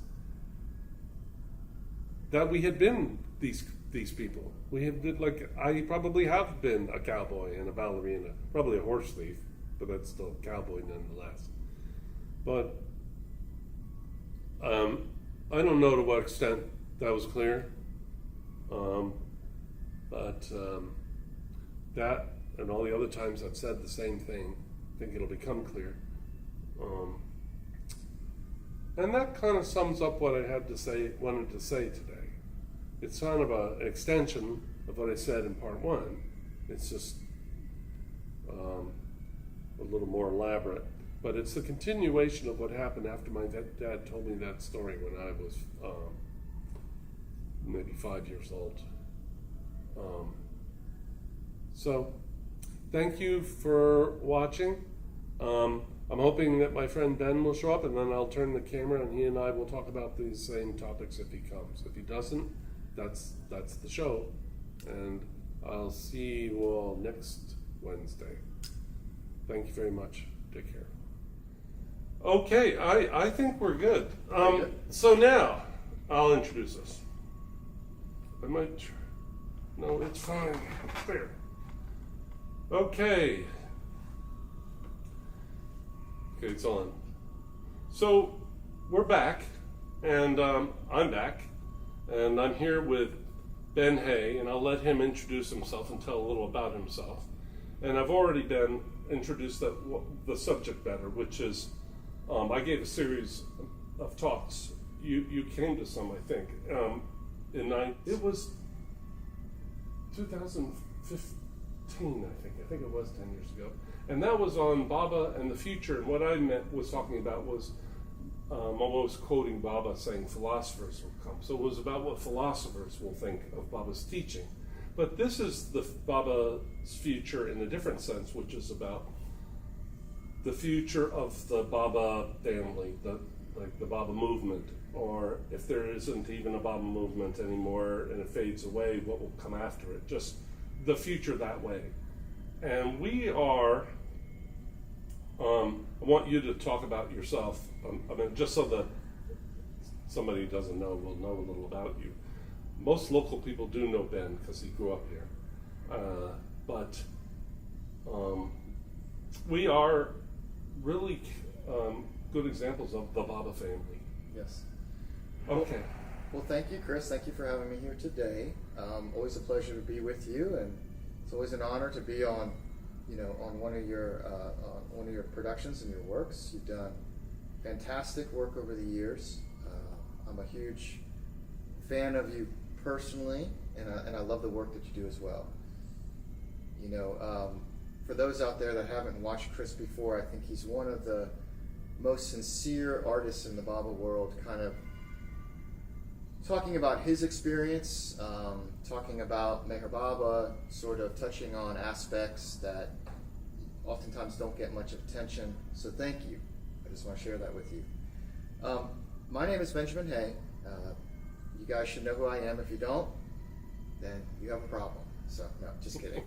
That we had been these people. We had been, I probably have been a cowboy and a ballerina, probably a horse thief, but that's still a cowboy nonetheless. But I don't know to what extent that was clear, but that and all the other times I've said the same thing, I think it'll become clear. And that kind of sums up what I wanted to say today. It's kind of an extension of what I said in part one. It's just a little more elaborate. But it's the continuation of what happened after my dad told me that story when I was maybe 5 years old. So, thank you for watching. I'm hoping that my friend Ben will show up, and then I'll turn the camera and he and I will talk about these same topics if he comes. If he doesn't, that's the show. And I'll see you all next Wednesday. Thank you very much. Take care. Okay, I think we're good. So now, I'll introduce us. No, it's fine. There. Okay, it's on. So, we're back, and I'm back, and I'm here with Ben Hay, and I'll let him introduce himself and tell a little about himself. And I've already been introduced the subject matter, which is, I gave a series of talks. You came to some, I think. It was 2015, I think it was 10 years ago. And that was on Baba and the future. And what I was talking about was almost quoting Baba saying philosophers will come. So it was about what philosophers will think of Baba's teaching. But this is the Baba's future in a different sense, which is about the future of the Baba family, the Baba movement, or if there isn't even a Baba movement anymore and it fades away, what will come after it? Just the future that way. And we are, I want you to talk about yourself, just so that somebody who doesn't know will know a little about you. Most local people do know Ben because he grew up here. But we are really good examples of the Baba family. Yes. Okay. Well, thank you, Chris. Thank you for having me here today. Always a pleasure to be with you, and it's always an honor to be on one of your productions and your works. You've done fantastic work over the years. I'm a huge fan of you personally, and I love the work that you do as well. For those out there that haven't watched Chris before, I think he's one of the most sincere artists in the Baba world, kind of talking about his experience, talking about Meher Baba, sort of touching on aspects that oftentimes don't get much attention. So thank you. I just want to share that with you. My name is Benjamin Hay. You guys should know who I am. If you don't, then you have a problem. So, no, just kidding.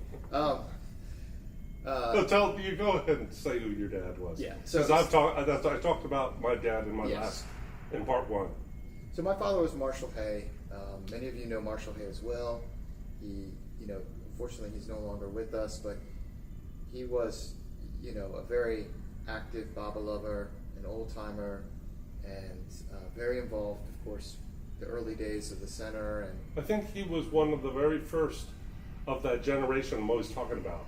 You go ahead and say who your dad was. Yeah. Because I talked about my dad in in part one. So my father was Marshall Hay. Many of you know Marshall Hay as well. He, unfortunately he's no longer with us, but he was, a very active Baba lover, an old timer, and very involved, of course, the early days of the center. And I think he was one of the very first of that generation I'm always talking about.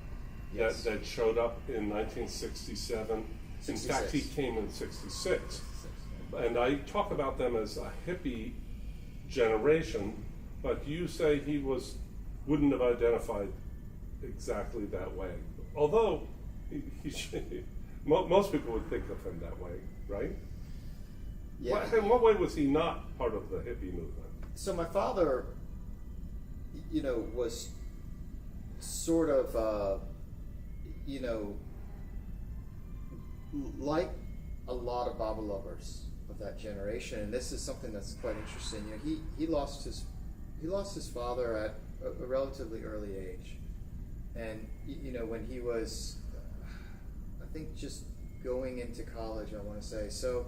Yes. That showed up in 1967. 66. In fact, he came in 66. And I talk about them as a hippie generation, but you say he wouldn't have identified exactly that way. Although most people would think of him that way, right? Yeah. In what way was he not part of the hippie movement? So my father, was sort of, you know, like a lot of Baba lovers of that generation, and this is something that's quite interesting. You know, he lost his father at a relatively early age, and you know, when he was, I think, just going into college, I want to say. So,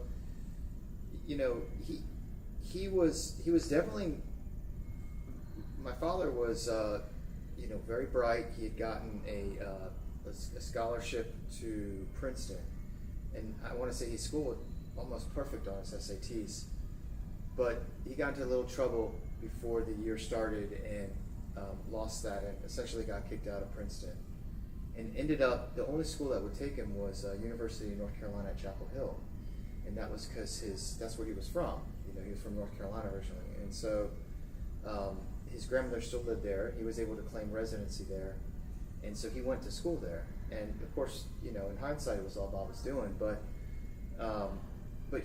you know, he was definitely. My father was, you know, very bright. He had gotten a scholarship to Princeton, and I want to say he scored almost perfect on his SATs. But he got into a little trouble before the year started and lost that, and essentially got kicked out of Princeton. And ended up, the only school that would take him was University of North Carolina at Chapel Hill, and that was because that's where he was from. You know, he was from North Carolina originally, and so. His grandmother still lived there. He was able to claim residency there, and so he went to school there. And of course, you know, in hindsight, it was all Bob was doing. But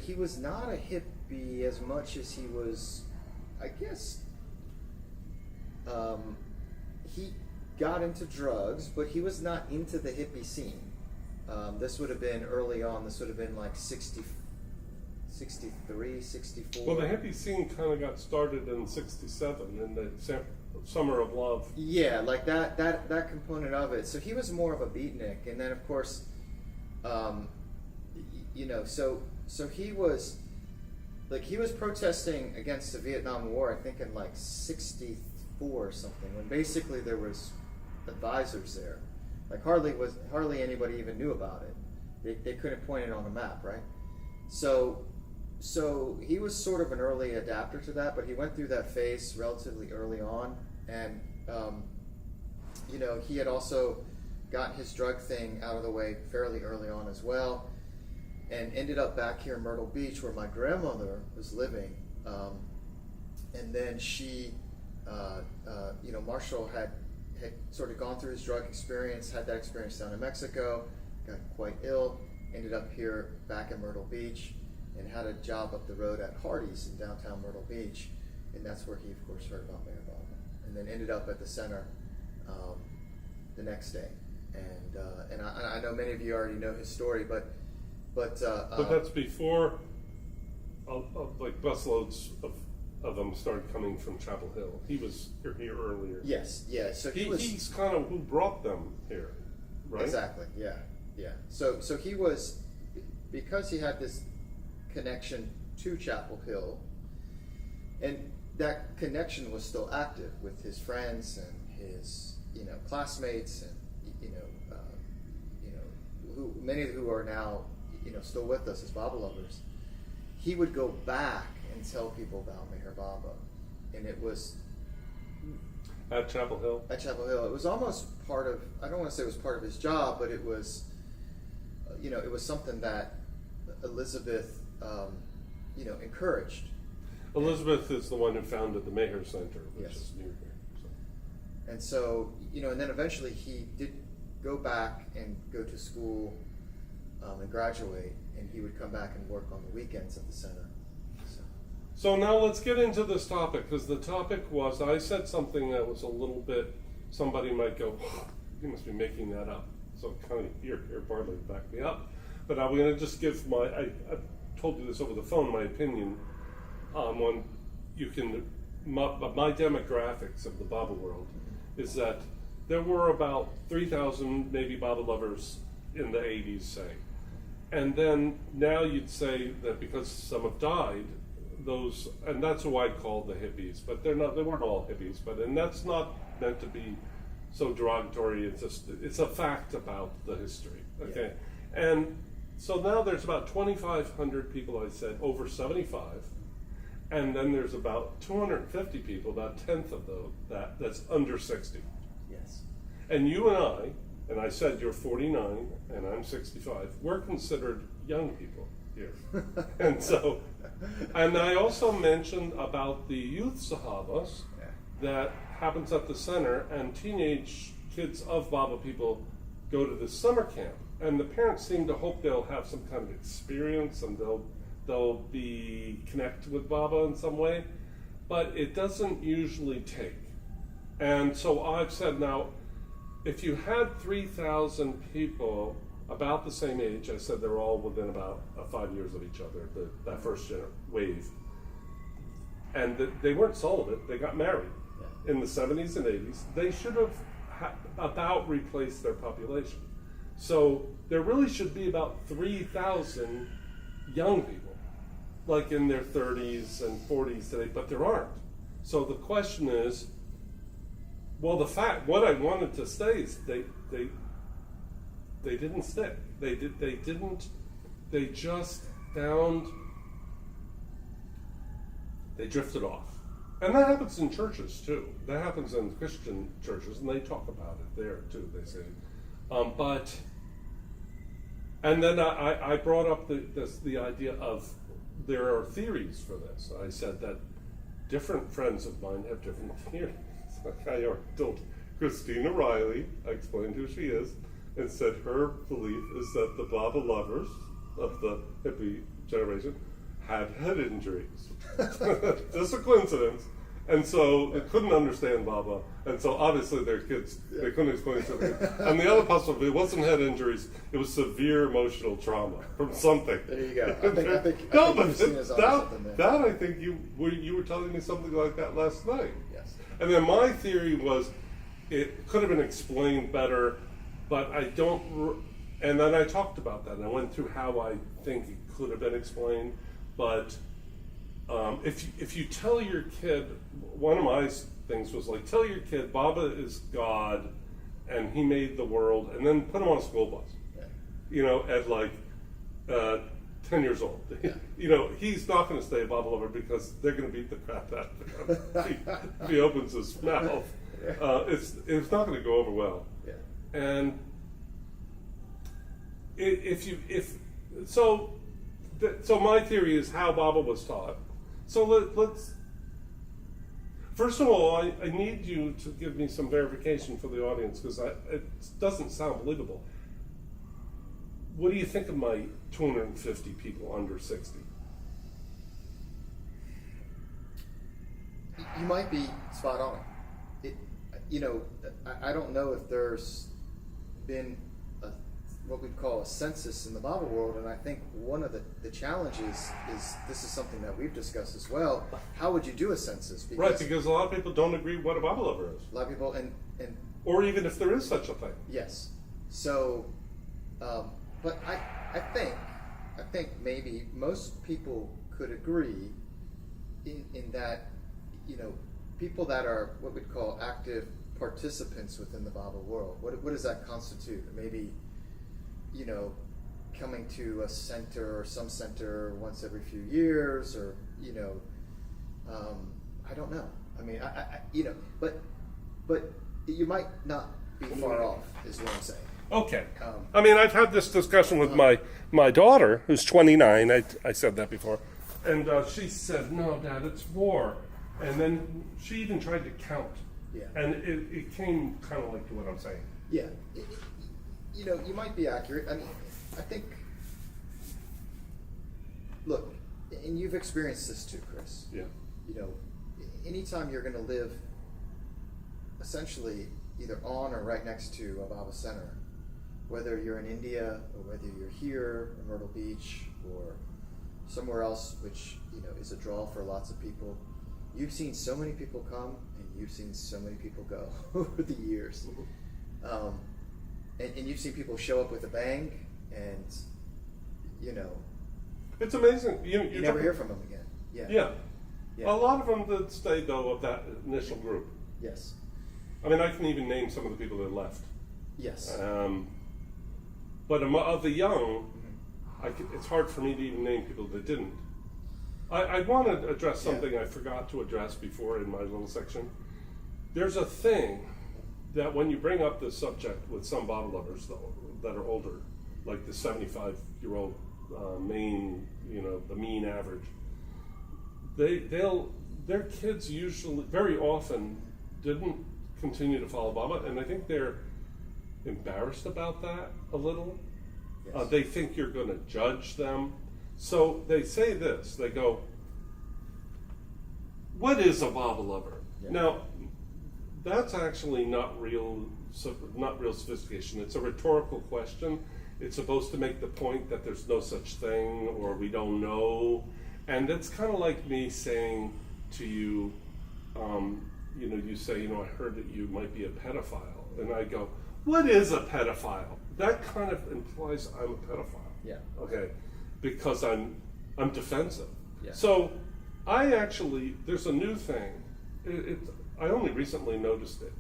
he was not a hippie as much as he was, I guess. He got into drugs, but he was not into the hippie scene. This would have been early on. This would have been like 63, 64. Well, the hippie scene kind of got started in '67 in the Summer of Love. Yeah, like that component of it. So he was more of a beatnik, and then of course, you know, so he was protesting against the Vietnam War. I think in like '64 or something, when basically there was advisors there. Like hardly anybody even knew about it. They couldn't point it on a map, right? So he was sort of an early adapter to that, but he went through that phase relatively early on, and you know, he had also gotten his drug thing out of the way fairly early on as well, and ended up back here in Myrtle Beach where my grandmother was living, and then she, you know, Marshall had sort of gone through his drug experience, had that experience down in Mexico, got quite ill, ended up here back in Myrtle Beach, and had a job up the road at Hardee's in downtown Myrtle Beach, and that's where he, of course, heard about Mayor Baba, and then ended up at the center the next day. And I know many of you already know his story, but that's before like busloads of them started coming from Chapel Hill. He was here earlier. Yes, yeah. So he's kind of who brought them here, right? Exactly. Yeah. So he was, because he had this connection to Chapel Hill, and that connection was still active with his friends and his, you know, classmates, and you know, who many of who are now, you know, still with us as Baba lovers. He would go back and tell people about Meher Baba, and it was at Chapel Hill. At Chapel Hill, it was almost part of. I don't want to say it was part of his job, but it was, you know, it was something that Elizabeth, you know, encouraged. Elizabeth is the one who founded the Meher Center, which Yes. is near here. So. And so, you know, and then eventually he did go back and go to school and graduate, and he would come back and work on the weekends at the center. So now let's get into this topic, because the topic was, I said something that was a little bit, somebody might go, you must be making that up. So kind of here, Bartley, back me up. But I'm going to just give I told you this over the phone, my opinion on when you can, my demographics of the Baba world is that there were about 3,000 maybe Baba lovers in the 80s, say. And then now you'd say that because some have died, those, and that's who I call the hippies, but they weren't all hippies, and that's not meant to be so derogatory. It's just, it's a fact about the history, okay? Yeah. And so now there's about 2,500 people, I said, over 75, and then there's about 250 people, about a tenth of that's under 60. Yes. And you and I said you're 49 and I'm 65, we're considered young people here. And so, and I also mentioned about the youth sahabas that happens at the center, and teenage kids of Baba people go to this summer camp, and the parents seem to hope they'll have some kind of experience and they'll be connected with Baba in some way, but it doesn't usually take. And so I've said, now, if you had 3,000 people about the same age, I said they're all within about 5 years of each other, that first wave, and they weren't celibate, they got married in the 70s and 80s, they should have about replaced their population. So there really should be about 3,000 young people, like in their 30s and 40s today, but there aren't. So the question is, well, what I wanted to say is they didn't stick. They just drifted off. And that happens in churches too. That happens in Christian churches, and they talk about it there too, they say. And then I brought up the idea of there are theories for this. I said that different friends of mine have different theories. Like I told Christina Riley, I explained who she is, and said her belief is that the Baba lovers of the hippie generation had head injuries. Just a coincidence. And so they couldn't understand Baba, and so obviously their kids, they couldn't explain it to them. And the other possibility, it wasn't head injuries, it was severe emotional trauma from something. There you go. I think I think you were telling me something like that last night. Yes. And then my theory was it could have been explained better, but I don't, and then I talked about that, and I went through how I think it could have been explained, but if you tell your kid, one of my things was like, tell your kid Baba is God and he made the world, and then put him on a school bus, at like 10 years old. He's not going to stay a Baba lover because they're going to beat the crap out of him if he opens his mouth. It's not going to go over well. Yeah. And so my theory is how Baba was taught. So let's first of all, I need you to give me some verification for the audience, because it doesn't sound believable. What do you think of my 250 people under 60? You might be spot on. I don't know if there's been what we'd call a census in the Baba world, and I think one of the challenges is, this is something that we've discussed as well, how would you do a census? Because a lot of people don't agree what a Baba lover is. A lot of people, and or even if there is such a thing. Yes. So, but I think maybe most people could agree in that, people that are what we'd call active participants within the Baba world, what does that constitute? Maybe, coming to a center or some center once every few years, or, I don't know. I mean, but you might not be far off, is what I'm saying. Okay. I mean, I've had this discussion with my daughter, who's 29. I said that before. And she said, no, Dad, it's 4. And then she even tried to count. Yeah. And it came kind of like to what I'm saying. Yeah. You might be accurate. I mean, I think, look, and you've experienced this too, Chris. Yeah. Anytime you're going to live essentially either on or right next to a Baba Center, whether you're in India or whether you're here in Myrtle Beach or somewhere else, which, is a draw for lots of people, you've seen so many people come and you've seen so many people go over the years. And you've seen people show up with a bang, and it's amazing. You never hear from them again. Yeah. A lot of them that stayed, though, of that initial group. Yes. I mean, I can even name some of the people that left. Yes. But of the young, it's hard for me to even name people that didn't. I want to address something I forgot to address before in my little section. There's a thing that when you bring up this subject with some Baba lovers that are older, like the 75-year-old main, the mean average, their kids usually, very often, didn't continue to follow Baba, and I think they're embarrassed about that a little. Yes. They think you're going to judge them. So they say this, they go, what is a Baba lover? Yeah. Now, that's actually not not real sophistication. It's a rhetorical question. It's supposed to make the point that there's no such thing, or we don't know. And it's kind of like me saying to you, you say, I heard that you might be a pedophile. And I go, what is a pedophile? That kind of implies I'm a pedophile. Yeah. Okay. Because I'm defensive. Yeah. So there's a new thing. I only recently noticed it.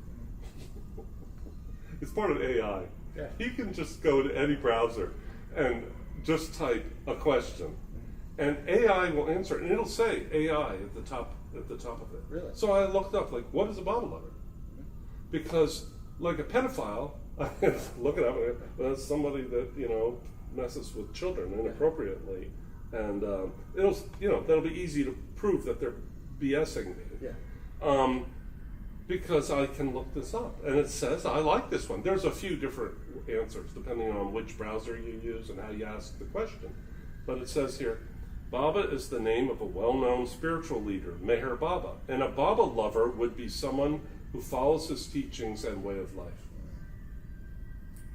It's part of AI. Yeah. You can just go to any browser and just type a question, and AI will answer it, and it'll say AI at the top of it. Really? So I looked up, what is a Bible lover? Because, like a pedophile, I look it up, and that's somebody that messes with children inappropriately, and that'll be easy to prove that they're BSing me. Yeah. Because I can look this up, and it says I like this one. There's a few different answers depending on which browser you use and how you ask the question. But it says here, Baba is the name of a well-known spiritual leader, Meher Baba, and a Baba lover would be someone who follows his teachings and way of life.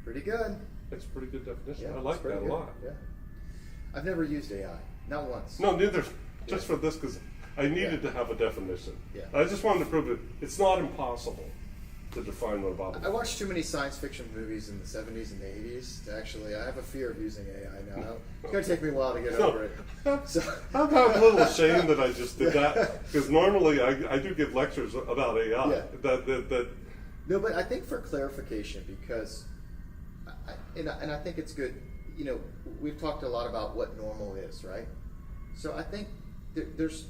Pretty good. That's a pretty good definition. Yeah, I like that a lot. Yeah. I've never used AI, not once. No, neither. Just for this, because I needed to have a definition. Yeah. I just wanted to prove it. It's not impossible to define what a Baba. I watched too many science fiction movies in the 70s and the 80s to actually. I have a fear of using AI now. It's going to take me a while to get over it. So I'm a little ashamed that I just did that, because normally I do give lectures about AI. Yeah. That No, but I think for clarification, because, I think it's good. We've talked a lot about what normal is, right? So I think there's,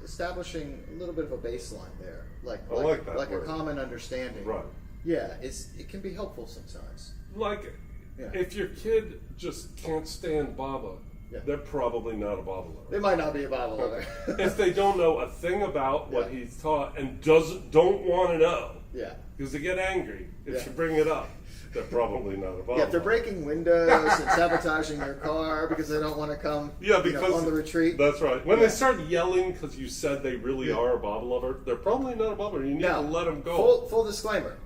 establishing a little bit of a baseline there, like that a word. common understanding. Right. Yeah, it can be helpful sometimes. Like, Yeah. if your kid just can't stand Baba, Yeah. they're probably not a Baba They lover. might not be a Bible lover. If they don't know a thing about what Yeah. he's taught and don't want to know, Yeah. because they get angry if Yeah. you bring it up, they're probably not a Baba Yeah, if they're lover. breaking windows and sabotaging their car because they don't want to come because on the retreat. That's right. When Yeah. they start yelling because you said they really Yeah. are a Baba lover, they're probably not a Baba lover. You need Now, to let them go. Full disclaimer.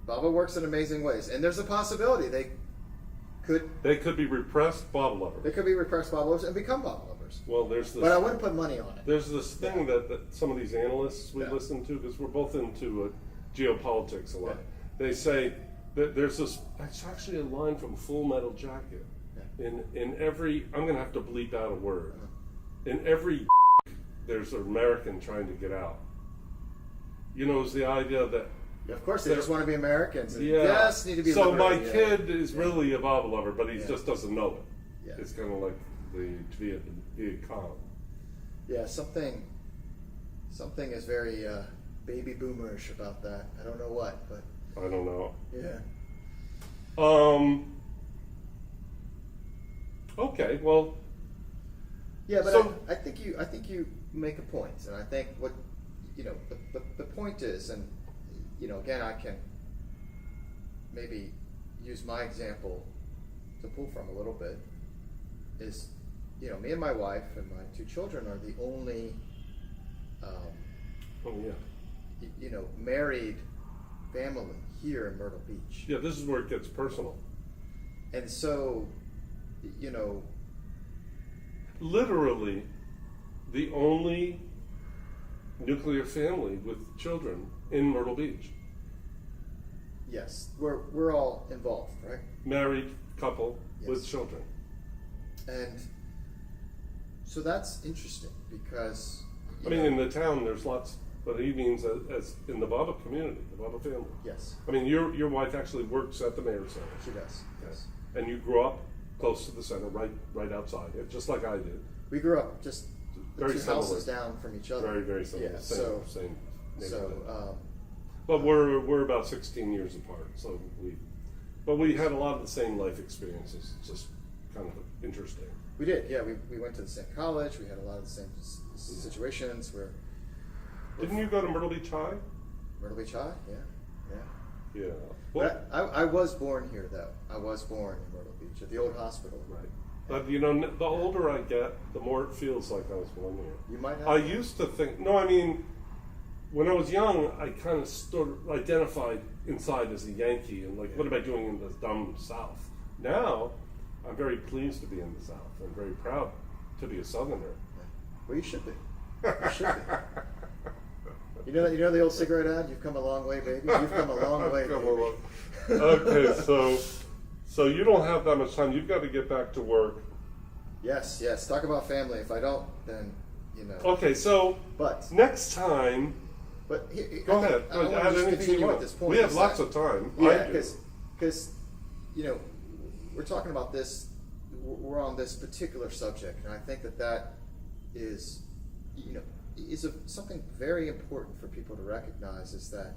Baba works in amazing ways, and there's a possibility they could be repressed Baba lovers. be repressed Baba lovers and become Baba lovers. Well, there's this. But I wouldn't put money on it. There's this thing that some of these analysts we Yeah. listen to, because we're both into geopolitics a lot. Yeah. They say that there's this. It's actually a line from Full Metal Jacket. Yeah. In every, I'm going to have to bleep out a word. Uh-huh. In every, there's an American trying to get out. It's the idea that. Yeah, of course, they just want to be Americans. And Yeah. just need to be So my liberated, yeah. kid is really a Baba lover, but he Yeah. just doesn't know it. Yeah. It's kind of like the Viet Cong. Yeah, something is very baby boomerish about that. I don't know what, but I don't know. yeah. Okay. Well. Yeah, but So- I think you make a point, and I think what the point is, and again, I can maybe use my example to pull from a little bit. Is me and my wife and my two children are the only Oh yeah. married family here in Myrtle Beach, Yeah. This is where it gets personal. and so Literally, the only nuclear family with children in Myrtle Beach. yes, we're all involved, right? Married couple with Yes. children. And so that's interesting because I mean, in the town, there's lots, but he means as in the Baba community, the Baba family. yes, I mean, your wife actually works at the Mayor's Center. she does. Yes, And you grew up close to the center, right outside it, just like I did. we grew up just Very two similar. houses down from each other. Very, very similar. Yeah. Same neighborhood. So But we're about 16 years apart, so we had a lot of the same life experiences. It's just kind of interesting. we did. Yeah, we went to the same college. We had a lot of the same situations. Where Didn't you go to Myrtle Beach High? Myrtle Beach High. Yeah. Yeah. Well, But I was born here, though. I was born in Myrtle Beach at the old hospital. right. But the older I get, the more it feels like I was born here. You might have. I used to think. No, I mean, when I was young, I kind of identified inside as a Yankee and like, what am I doing in the dumb South? Now, I'm very pleased to be in the South. I'm very proud to be a Southerner. Well, you should be. You should be. You know the old cigarette ad? You've come a long way, baby. You've come a long way, baby. Okay, so you don't have that much time. You've got to get back to work. Yes. Talk about family. If I don't, then you know. Okay, so but next time. But go ahead. I want to just continue at this point. We have lots of time. Yeah, because you know we're talking about this. We're on this particular subject, and I think that is, you know, something very important for people to recognize, is that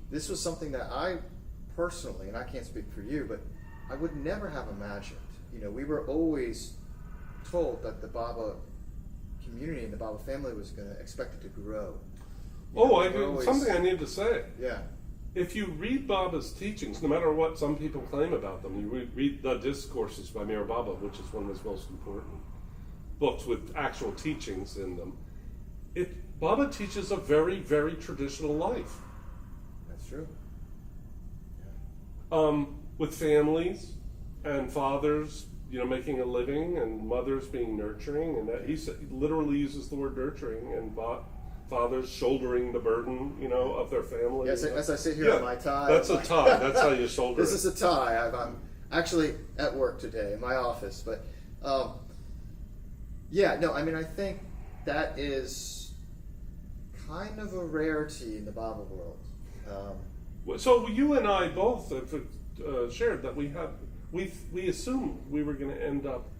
this was something that I personally, and I can't speak for you, but I would never have imagined. You know, we were always told that the Baba community and the Baba family was going to expect it to grow. Something I need to say. Yeah. If you read Baba's teachings, no matter what some people claim about them, you read the Discourses by Mir Baba, which is one of his most important books with actual teachings in them. Baba teaches a very, very traditional life. That's true. With families and fathers, you know, making a living, and mothers being nurturing, and that he literally uses the word nurturing, and fathers shouldering the burden, you know, of their family. Yes, as I sit here in my tie. That's a tie. That's how you shoulder This is a tie. I'm actually at work today in my office, but I think that is kind of a rarity in the Baba world. So you and I both have shared that we assumed we were going to end up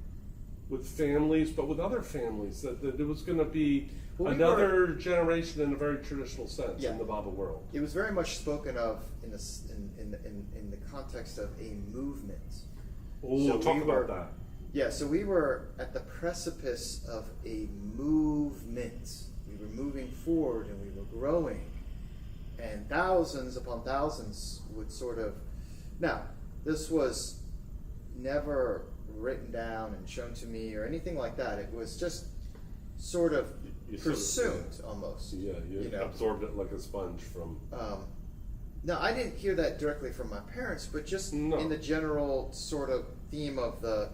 with families, but with other families, that it was going to be another generation in a very traditional sense in the Baba world. It was very much spoken of in the context of a movement. Talk about that. Yeah, so we were at the precipice of a movement. We were moving forward and we were growing, and thousands upon thousands would sort of. Now, this was never written down and shown to me or anything like that. It was just sort of presumed almost. Yeah, you absorbed it like a sponge from. Now, I didn't hear that directly from my parents, but just in the general sort of theme of the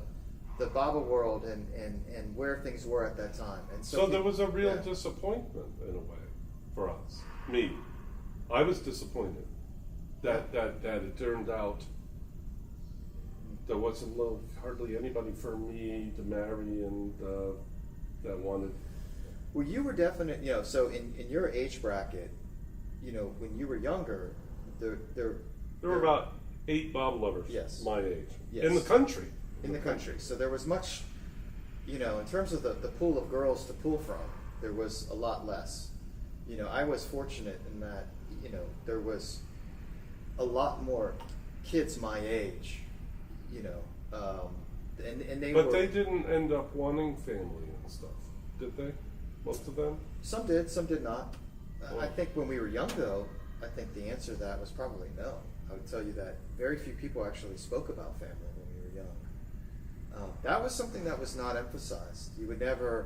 Baba world and where things were at that time. And so there was a real disappointment in a way for us. Me, I was disappointed that it turned out there wasn't hardly anybody for me to marry and that wanted. Well, you were definite, you know. So in your age bracket, you know, when you were younger, there were about 8 Baba lovers. Yes. My age. Yes. In the country. In the country. So there was much, you know, in terms of the pool of girls to pull from, there was a lot less. You know, I was fortunate in that, you know, there was a lot more kids my age, you know, and they But they didn't end up wanting family and stuff, did they? Most of them? Some did, some did not. I think when we were young, though, I think the answer to that was probably no. I would tell you that very few people actually spoke about family when we were young. That was something that was not emphasized. You would never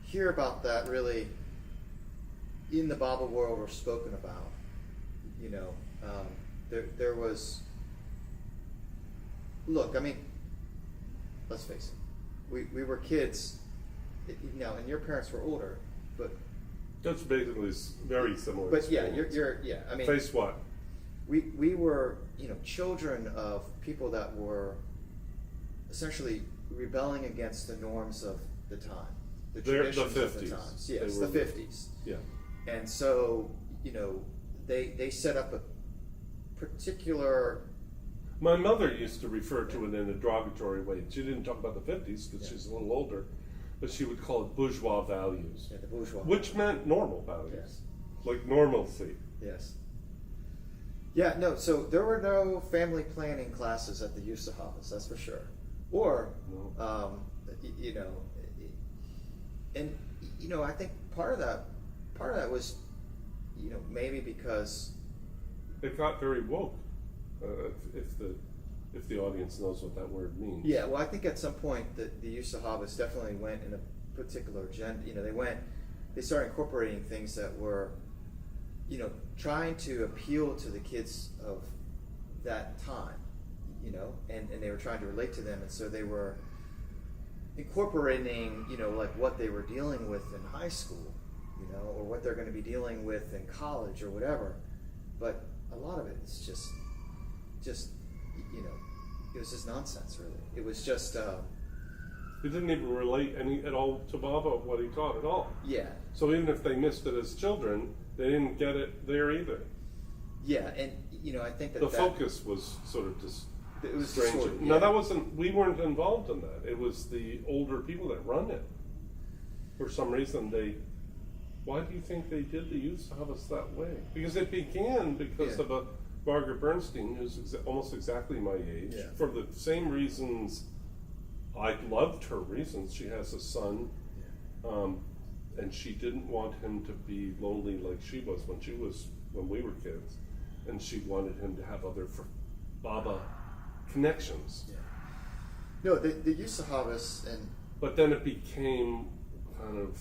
hear about that really in the Baba world or spoken about. You know, there was. Look, I mean, let's face it. We were kids, you know, and your parents were older, but. That's basically very similar. But yeah, you're I mean. Face what? We were, you know, children of people that were essentially rebelling against the norms of the time, the traditions of the times. Yes, the 50s. Yeah. And so, you know, they set up a particular. My mother used to refer to it in a derogatory way. She didn't talk about the 50s because she's a little older, but she would call it bourgeois values. Yeah, the bourgeois. Which meant normal values. Yes. Like normalcy. Yes. Yeah, no, so there were no family planning classes at the Usahabas, that's for sure. Or, you know, and, you know, I think part of that was, you know, maybe because it got very woke, if the audience knows what that word means. Yeah, well, I think at some point the Usahabas definitely went in a particular agenda. You know, they went they started incorporating things that were, trying to appeal to the kids of that time, and they were trying to relate to them, and so they were incorporating, like what they were dealing with in high school, or what they're going to be dealing with in college or whatever. But a lot of it is just it was just nonsense, really. It was just He didn't even relate at all to Baba what he taught at all. yeah. So even if they missed it as children, they didn't get it there either. Yeah, and I think The focus was sort of just it was strange. sort of, No, yeah. that wasn't. We weren't involved in that. It was the older people that run it. For some reason, Why do you think they did the youth service that way? Because it began because Yeah. of a Margaret Bernstein, who's almost exactly my age, Yeah. for the same reasons. I loved her reasons. She has a son, and she didn't want him to be lonely like she was when we were kids, and she wanted him to have other Baba connections. Yeah. No, the youth service and But then it became kind of.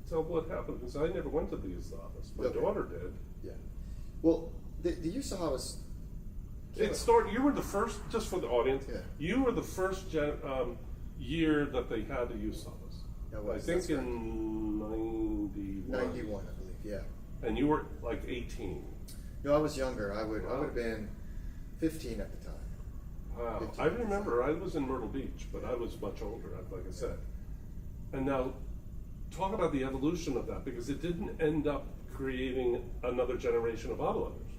Tell what happened, because I never went to the youth office. My Okay. daughter did. yeah. Well, the youth service. It started. You were the first, just for the audience. Yeah. You were the first year that they had a youth office. That was, I think that's right. in '91. 91, I believe. Yeah. And you were like 18. No, I was younger. I would have been 15 at the time. Wow. 15 I at the remember I was in Myrtle Beach, but I was much older, like I said. And now, talk about the evolution of that, because it didn't end up creating another generation of Bible lovers,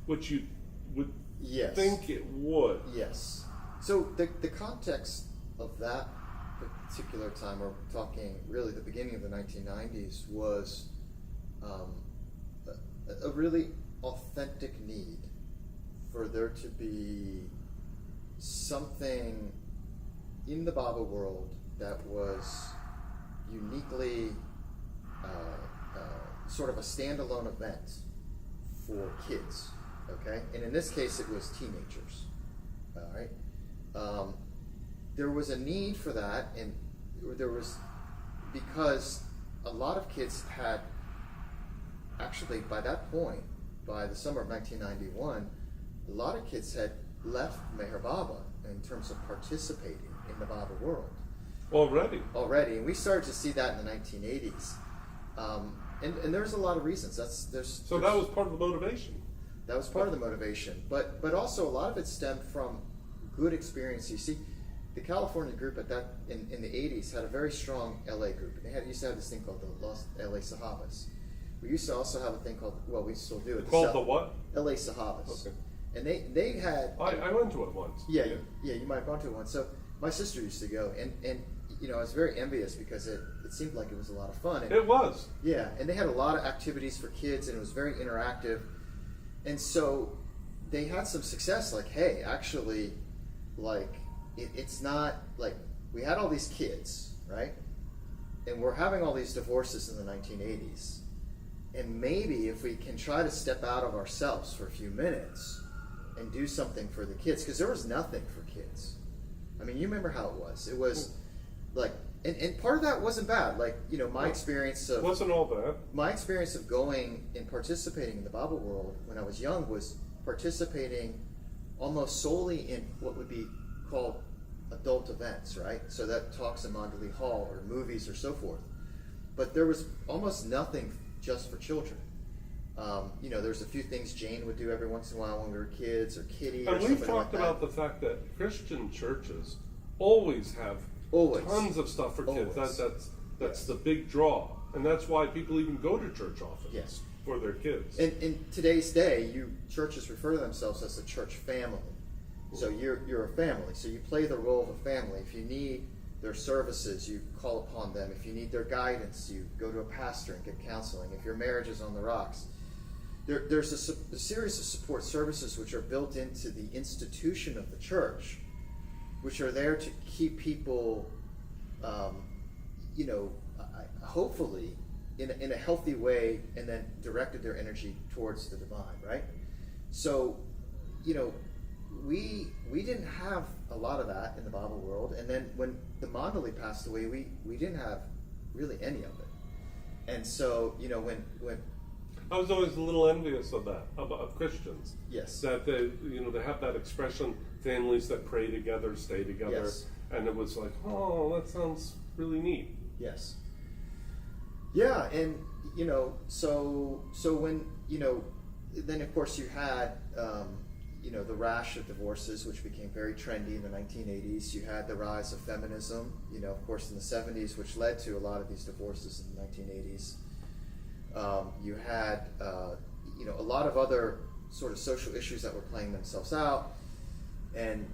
which you would Yes. think it would. Yes. So the context of that particular time, we're talking really the beginning of the 1990s, was a really authentic need for there to be something in the Bible world that was uniquely sort of a standalone event for kids, okay? And in this case, it was teenagers, all right? There was a need for that, and there was, because a lot of kids had, actually by that point, by the summer of 1991, a lot of kids had left Meher Baba in terms of participating in the Baba world. Already. And we started to see that in the 1980s, and there's a lot of reasons. So that was part of the motivation. That was part of the motivation, but also a lot of it stemmed from good experience. You see, the California group in the 80s had a very strong LA group. They used to have this thing called the Los LA Sahabas. We used to also have a thing called, well, we still do it. Called the what? LA Sahabas. Okay. And they had. I went to it once. Yeah, you might have gone to it once. So my sister used to go, and I was very envious because it seemed like it was a lot of fun. And, It was. yeah, and they had a lot of activities for kids, and it was very interactive. And so they had some success. Like, hey, actually, like it's not like we had all these kids, right? And we're having all these divorces in the 1980s. And maybe if we can try to step out of ourselves for a few minutes and do something for the kids, because there was nothing for kids. I mean, you remember how it was. It was like, and part of that wasn't bad. Like, my experience of... It wasn't all bad. My experience of going and participating in the Bible world when I was young was participating almost solely in what would be called adult events, right? So that talks in Mandalay Hall or movies or so forth. But there was almost nothing just for children. There's a few things Jane would do every once in a while when we were kids, or Kitty, or And something we've like talked that. about the fact that Christian churches always have tons of stuff for kids. Always. That's Yes. the big draw, and that's why people even go to church often. Yes. For their kids. In today's day, churches refer to themselves as a church family. So you're a family. So you play the role of a family. If you need their services, you call upon them. If you need their guidance, you go to a pastor and get counseling. If your marriage is on the rocks, there's a series of support services which are built into the institution of the church, which are there to keep people, hopefully in a healthy way, and then directed their energy towards the divine, right? So, we didn't have a lot of that in the Bible world, and then when the Mandalay passed away, we didn't have really any of it. And so, when I was always a little envious of that, of Christians. yes, That they have that expression, families that pray together, stay together. Yes. And it was like, oh, that sounds really neat. yes, yeah, and so when then of course you had the rash of divorces, which became very trendy in the 1980s. You had the rise of feminism, of course, in the 70s, which led to a lot of these divorces in the 1980s. You had, a lot of other sort of social issues that were playing themselves out. And,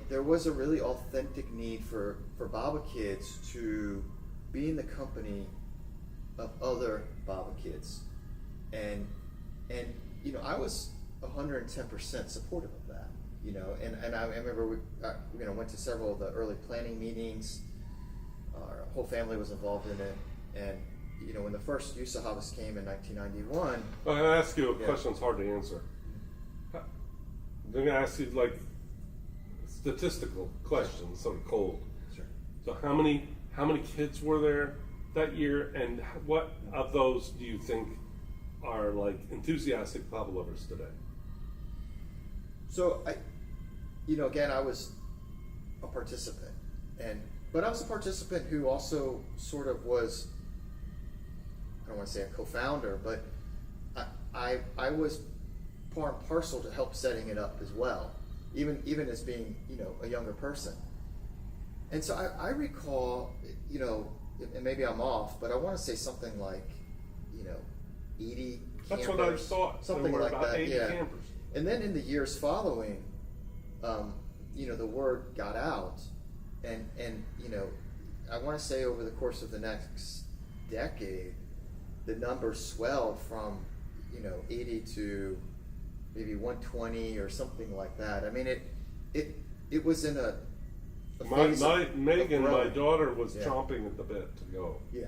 there was a really authentic need for Baba kids to be in the company of other Baba kids. And I was 110% supportive of that, and I remember we went to several of the early planning meetings. Our whole family was involved in it, and when the first youth Sahabas came in 1991. I'm going to ask you a question that's hard to answer. I'm going to ask you like statistical questions, sort of cold. Sure. So how many kids were there that year, and what of those do you think are like enthusiastic Baba lovers today? So again, I was a participant, but I was a participant who also sort of was, I don't want to say a co-founder, but I was part and parcel to help setting it up as well, even as being a younger person. And so I recall, and maybe I'm off, but I want to say something like 80 That's campers, what I thought. something There were like about that. 80 Yeah. campers. And then in the years following, the word got out, and I want to say over the course of the next decade, the number swelled from 80 to maybe 120 or something like that. I mean, it was in a phase Megan, of my growing. daughter, was Yeah. chomping at the bit to go. Yeah.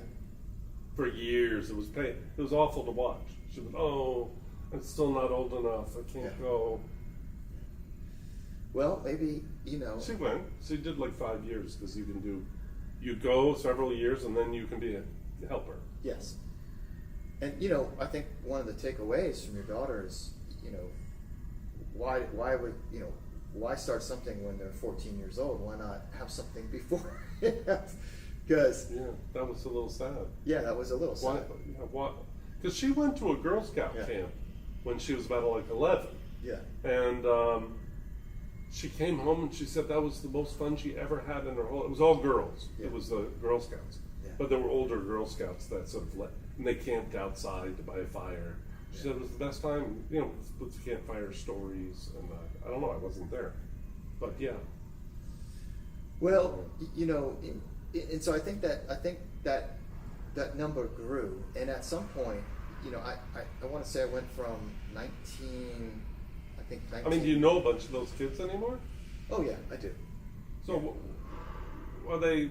For years, it was pain. It was awful to watch. She went, "Oh, I'm still not old enough. I can't Yeah. go." Well, maybe She went. She did like 5 years because you go several years and then you can be a helper. Yes. And I think one of the takeaways from your daughter is why start something when they're 14 years old? Why not have something before? Because Yeah, that was a little sad. that was a little sad. Why? Because she went to a Girl Scout Yeah. camp when she was about like 11. Yeah. And she came home and she said that was the most fun she ever had in her whole. It was all girls. Yeah. It was the Girl Scouts, Yeah. but there were older Girl Scouts that sort of and they camped outside by a fire. She said it was the best time, with campfire stories, and I don't know, I wasn't there, but yeah. Well, and so I think that number grew, and at some point, I want to say I went from 19. I mean, do you know a bunch of those kids anymore? Oh yeah, I do. So, are they?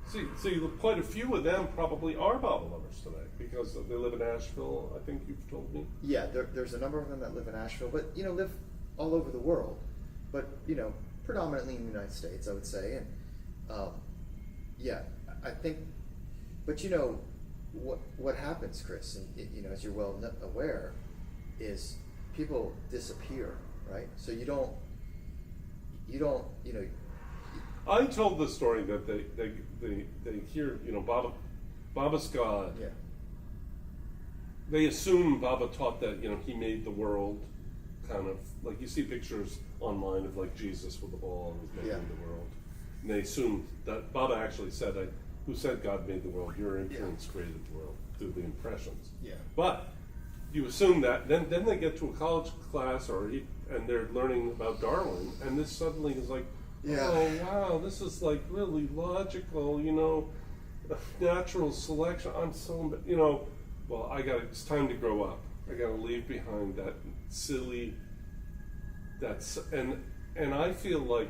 See, quite a few of them probably are Baba lovers today because they live in Asheville. I think you've told me. Yeah, there's a number of them that live in Asheville, but live all over the world, but predominantly in the United States, I would say, and I think, but what happens, Chris, and as you're well aware, is people disappear, right? So you don't. I told the story that they hear Baba's God. Yeah. They assume Baba taught that he made the world, kind of like you see pictures online of like Jesus with the ball and he's making the world, and they assume that Baba actually said, "Who said God made the world? Your influence created the world through the impressions." Yeah. But you assume that then they get to a college class and they're learning about Darwin, and this suddenly is like, oh wow, this is like really logical, natural selection. I'm so well, it's time to grow up. I got to leave behind that silly. And I feel like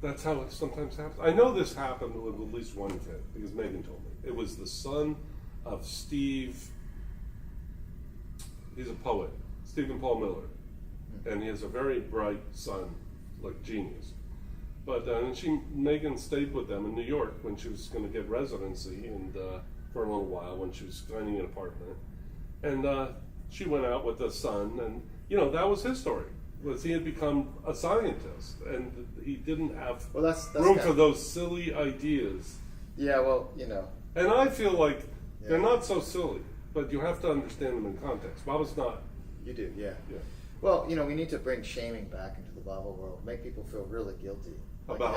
that's how it sometimes happens. I know this happened with at least one kid because Megan told me it was the son of Steve. He's a poet, Stephen Paul Miller, and he has a very bright son, like genius. But Megan stayed with them in New York when she was going to get residency, and for a little while when she was finding an apartment. And she went out with the son, and that was his story. Was he had become a scientist, and he didn't have that's room for those silly ideas. Yeah, well, And I feel like Yeah. they're not so silly, but you have to understand them in context. Baba's not. You do, yeah. Yeah. Well, we need to bring shaming back into the Bible world, make people feel really guilty. About?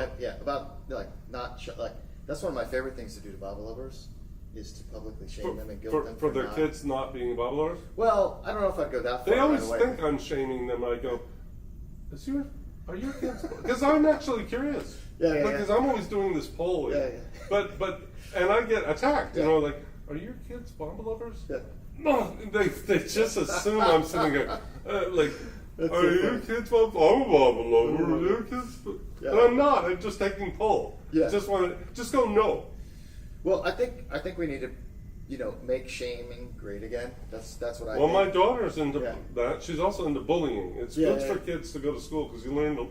That's one of my favorite things to do to Bible lovers, is to publicly shame them and guilt them for their not. kids not being Bible lovers. Well, I don't know if I'd go that far. They always right away. think I'm shaming them. I go, are your kids? Because I'm actually curious. Yeah. Because I'm always doing this polling. Yeah. But and I get attacked. Yeah. Like, are your kids Bible lovers? Yeah. No, they just assume I'm sitting there like. That's Are so your funny. kids Bible? I'm a Bible lover. Are your kids? Yeah. And I'm not. I'm just taking poll. Yeah. Just go no. Well, I think we need to, make shaming great again. That's what I. Well, think. my daughter's into Yeah. that. She's also into bullying. It's Yeah, good yeah. for kids to go to school because you learn to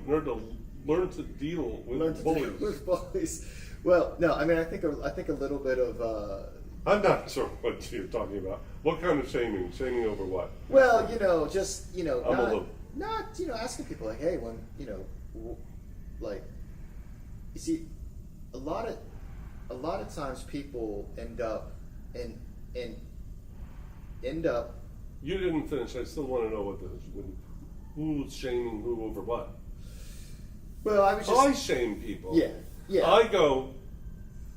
deal with Learn to bullies. deal with bullies. Well, no, I mean, I think a little bit of. I'm not sure what you're talking about. What kind of shaming? Shaming over what? Well, just I'm a little- not asking people like, hey, when like, you see, a lot of times people end up. You didn't finish. I still want to know who's shaming who over what. Well, I was just. I shame people. Yeah. I go,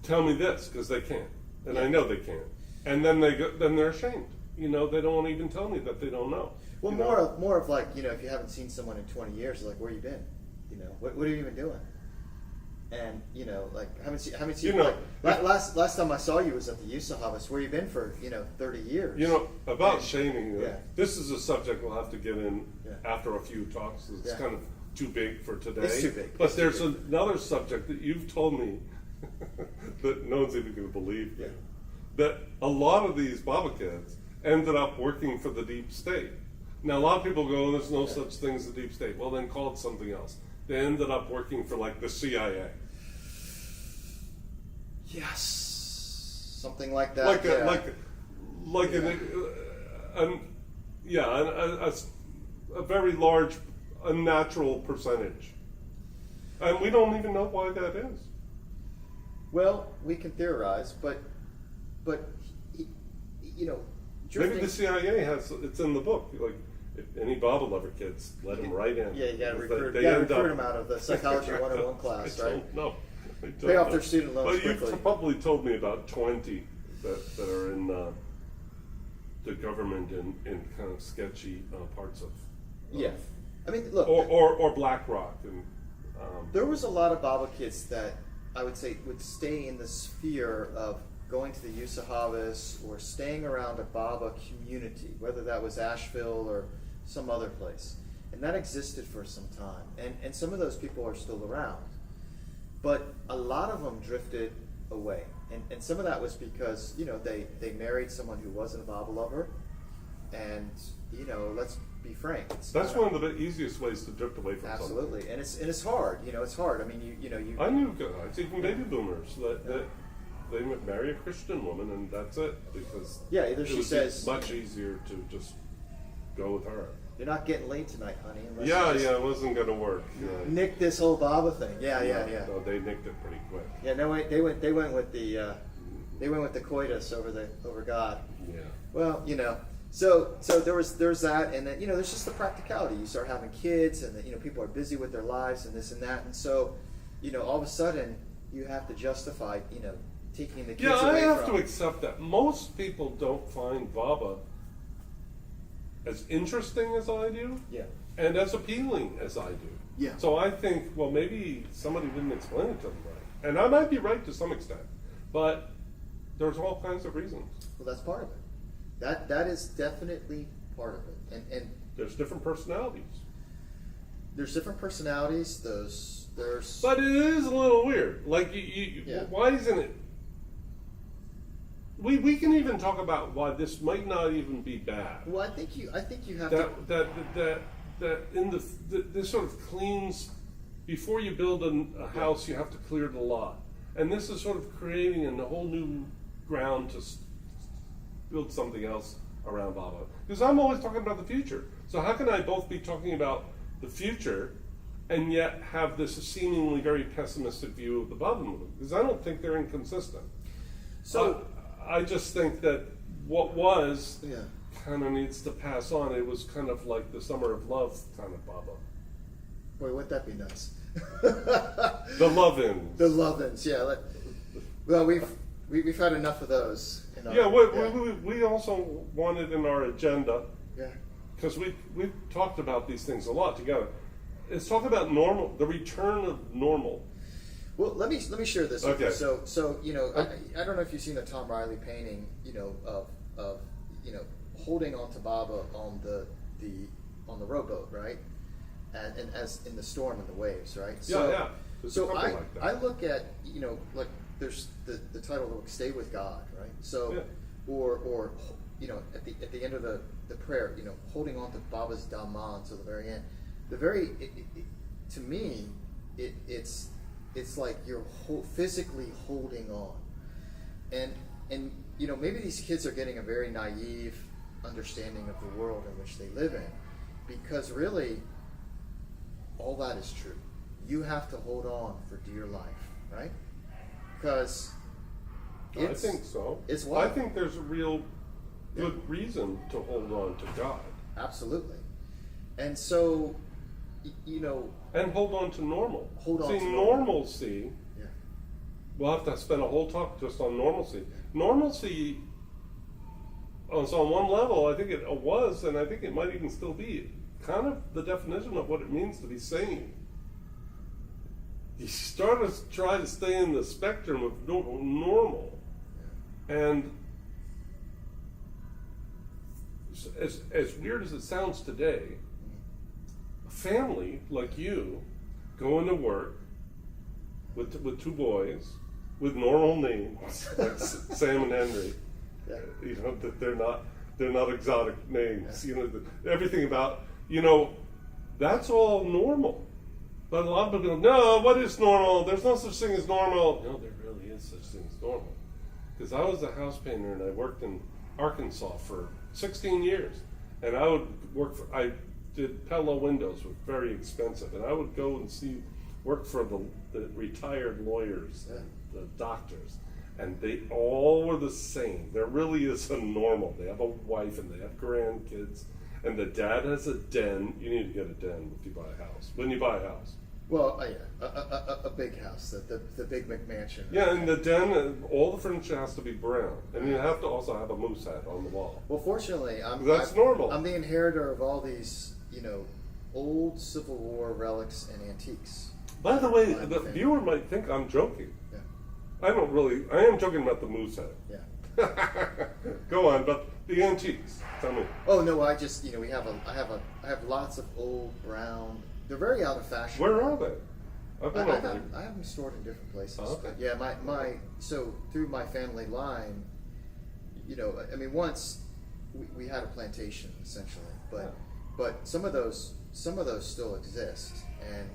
tell me this because they can't, and I Yeah. know they can't, and then they're ashamed. They don't even tell me that they don't know. Well, more of like, if you haven't seen someone in 20 years, like, where you been? What have you been doing? And like, haven't seen. Like, last time I saw you was at the Usahabas. Where you been for 30 years? About shaming. Yeah. This is a subject we'll have to get in Yeah. after a few talks. It's Yeah. kind of too big for today. It's too big. But It's too there's big. another subject that you've told me that no one's even going to believe. Yeah. That a lot of these Baba kids ended up working for the deep state. Now, a lot of people go, there's no such thing as the deep state. Well, then call it something else. They ended up working for, like, the CIA. Yes, something like that. A very large, unnatural percentage. And we don't even know why that is. Well, we can theorize, but drifting. Maybe the CIA it's in the book. Like, if any Baba lover kids, let them right in. Yeah, you got to recruit, They end up- them out of the Psychology 101 class, I right? don't know. I don't Pay off know. their student loans Well, quickly. you've probably told me about 20 that are in the government in kind of sketchy parts of. Yeah, I mean, look, Or BlackRock and. there was a lot of Baba kids that I would say would stay in the sphere of going to the Usahabas or staying around a Baba community, whether that was Asheville or some other place. And that existed for some time. And some of those people are still around. But a lot of them drifted away. And some of that was because, they married someone who wasn't a Baba lover. And, let's be frank. That's one of the easiest ways to drift away from something. Absolutely. And it's hard. It's hard. I mean, you I knew guys, even baby boomers, that they would marry a Christian woman and that's it. Because Yeah, either it she was says- much easier to just go with her. You're not getting laid tonight, honey. Unless Yeah, you just it wasn't going to work. Yeah. nick this whole Baba thing. Yeah. No, they nicked it pretty quick. Yeah, no, wait, they went with the coitus over God. Yeah. Well, so there's that, and then there's just the practicality. You start having kids, and people are busy with their lives and this and that, and so all of a sudden you have to justify taking the kids Yeah, I away have from. to accept that. Most people don't find Baba as interesting as I do. Yeah. And as appealing as I do. Yeah. So I think, well, maybe somebody didn't explain it to them right. And I might be right to some extent. But there's all kinds of reasons. Well, that's part of it. That is definitely part of it. And There's different personalities. there's different personalities. There's But it is a little weird. Like, Yeah. why isn't it? We can even talk about why this might not even be bad. well, I think you have to. That in this sort of clean before you build a house, you have to clear the lot. And this is sort of creating a whole new ground to build something else around Baba. Because I'm always talking about the future. So how can I both be talking about the future and yet have this seemingly very pessimistic view of the Baba movement? Because I don't think they're inconsistent. So I just think that what was kind of needs to pass on. It was kind of like the Summer of Love kind of Baba. Boy, wouldn't that be nice? The love-ins. The love-ins, yeah. Well, we've had enough of those. We also wanted in our agenda, because we've talked about these things a lot together. Let's talk about normal, the return of normal. Well, let me share this with Okay. you. So I don't know if you've seen the Tom Riley painting, of holding on to Baba on the rowboat, right? And as in the storm and the waves, right? Yeah. So Like that. I look at like there's the title of the book, "Stay with God," right? So or at the end of the prayer, holding on to Baba's Dhamma until the very end. To me, it's like you're physically holding on, and maybe these kids are getting a very naive understanding of the world in which they live in, because really all that is true. You have to hold on for dear life, right? Because I think so. It's what I think there's a real good reason to hold on to God. Absolutely. And so, and hold on to normal. Normalcy. Yeah. We'll have to spend a whole talk just on normalcy. Normalcy, so on one level, I think it was, and I think it might even still be, kind of the definition of what it means to be sane. You start to try to stay in the spectrum of normal. And as weird as it sounds today, a family like you going to work with two boys with normal names like Sam and Henry, that they're not exotic names. Everything about that's all normal. But a lot of people go, no, what is normal? There's no such thing as normal. No, there really is such thing as normal. Because I was a house painter and I worked in Arkansas for 16 years. And I did Pella windows, which were very expensive. And I would go and work for the retired lawyers and the doctors. And they all were the same. There really is a normal. They have a wife and they have grandkids. And the dad has a den. You need to get a den if you buy a house. When you buy a house. Well, a big house, the big McMansion. Yeah, and the den, all the furniture has to be brown. And you have to also have a moose hat on the wall. Well, fortunately, that's normal. I'm the inheritor of all these, old Civil War relics and antiques. By the way, the viewer might think I'm joking. Yeah. I am joking about the moose hat. Yeah. Go on, but the antiques, tell me. Oh no, I just I have lots of old brown. They're very out of fashion. Where are they? I have them stored in different places. Oh, okay. But yeah, so through my family line, once we had a plantation essentially, but some of those still exist, and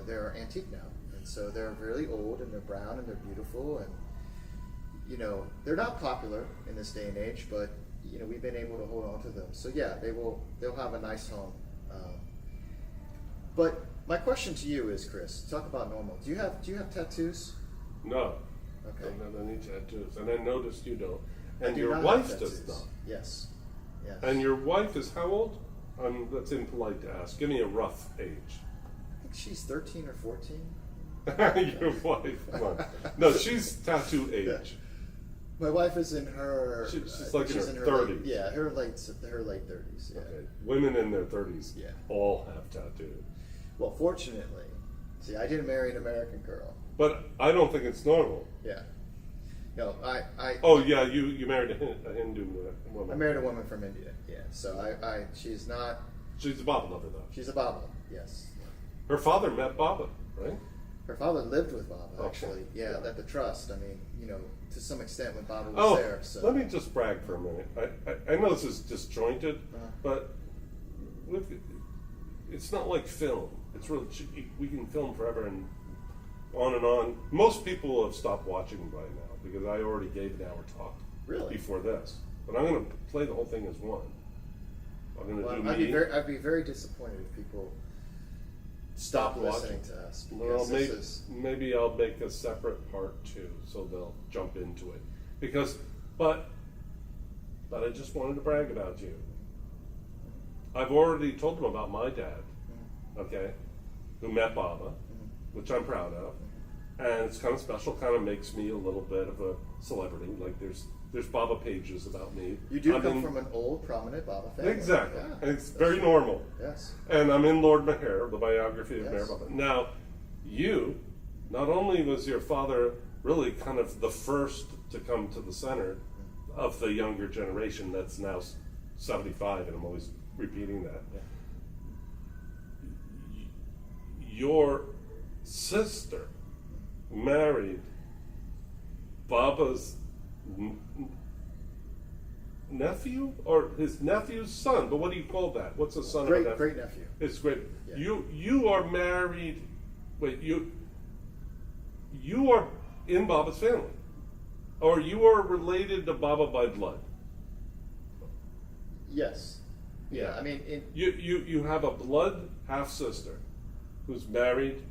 they're antique now, and so they're really old and they're brown and they're beautiful, and they're not popular in this day and age, but we've been able to hold on to them. So yeah, they'll have a nice home. But my question to you is, Chris, talk about normal. Do you have tattoos? No. Okay. I don't have any tattoos, and I noticed you don't. I And do your not wife have does tattoos. not. Yes. Yes. And your wife is how old? That's impolite to ask. Give me a rough age. I think she's 13 or 14. Your wife. Come on. No, she's tattoo age. Yeah. My wife is in her. She's like in her 30s. Yeah, her late 30s. Yeah. Okay. Women in their 30s Yeah. all have tattoos. Well, fortunately, see, I didn't marry an American girl. But I don't think it's normal. Yeah. No, I. Oh yeah, you married a Hindu woman. I married a woman from India. Yeah. So she's not. She's a Baba lover though. She's a Baba. Yes. Her father met Baba, right? Her father lived with Baba, Okay. actually. Yeah, at the trust. I mean, to some extent when Baba was Oh, there. So. let me just brag for a minute. I know this is disjointed, Uh-huh. but it's not like film. It's really, we can film forever and on and on. Most people have stopped watching right now because I already gave an hour talk before this. But I'm going to play the whole thing as one. I'm going to do I'd be very disappointed if people stop listening to us. Well, maybe I'll make a separate part too, so they'll jump into it. But I just wanted to brag about you. I've already told them about my dad, okay, who met Baba, which I'm proud of, and it's kind of special. Kind of makes me a little bit of a celebrity. Like there's Baba pages about me. You do come from an old, prominent Baba family. Exactly, yeah, and it's very normal. Yes, and I'm in Lord Meher, the biography of yes. Meher Baba. Now, you, not only was your father really kind of the first to come to the center of the younger generation that's now 75, and I'm always repeating that. Yeah. Your sister married Baba's nephew, or his nephew's son, but what do you call that? What's a son of a nephew? Great nephew. It's great. Yeah. You are married. Wait, you are in Baba's family, or you are related to Baba by blood. Yes. Yeah. I mean, you have a blood half sister who's married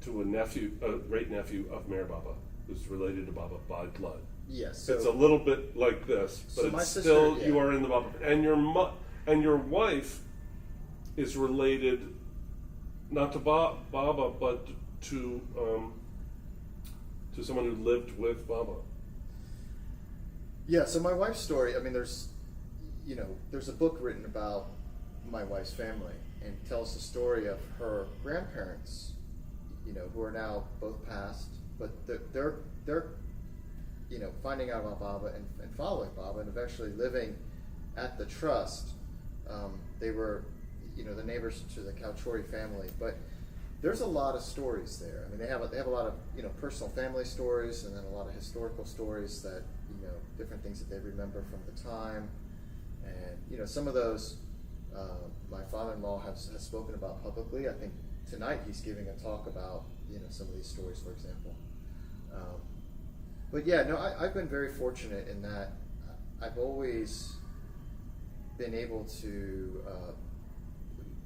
to a great nephew of Meher Baba, who's related to Baba by blood. yes. So, It's a little bit like this, but So my it's sister, still yeah. you are in the Baba, and your wife is related not to Baba, but to someone who lived with Baba. yeah. So my wife's story. I mean, there's a book written about my wife's family and tells the story of her grandparents, who are now both passed, but they're finding out about Baba and following Baba and eventually living at the trust. They were, the neighbors to the Kalchori family, but there's a lot of stories there. I mean, they have a lot of personal family stories, and then a lot of historical stories that different things that they remember from the time, and some of those my father-in-law has spoken about publicly. I think tonight he's giving a talk about some of these stories, for example. But yeah, no, I've been very fortunate in that I've always been able to.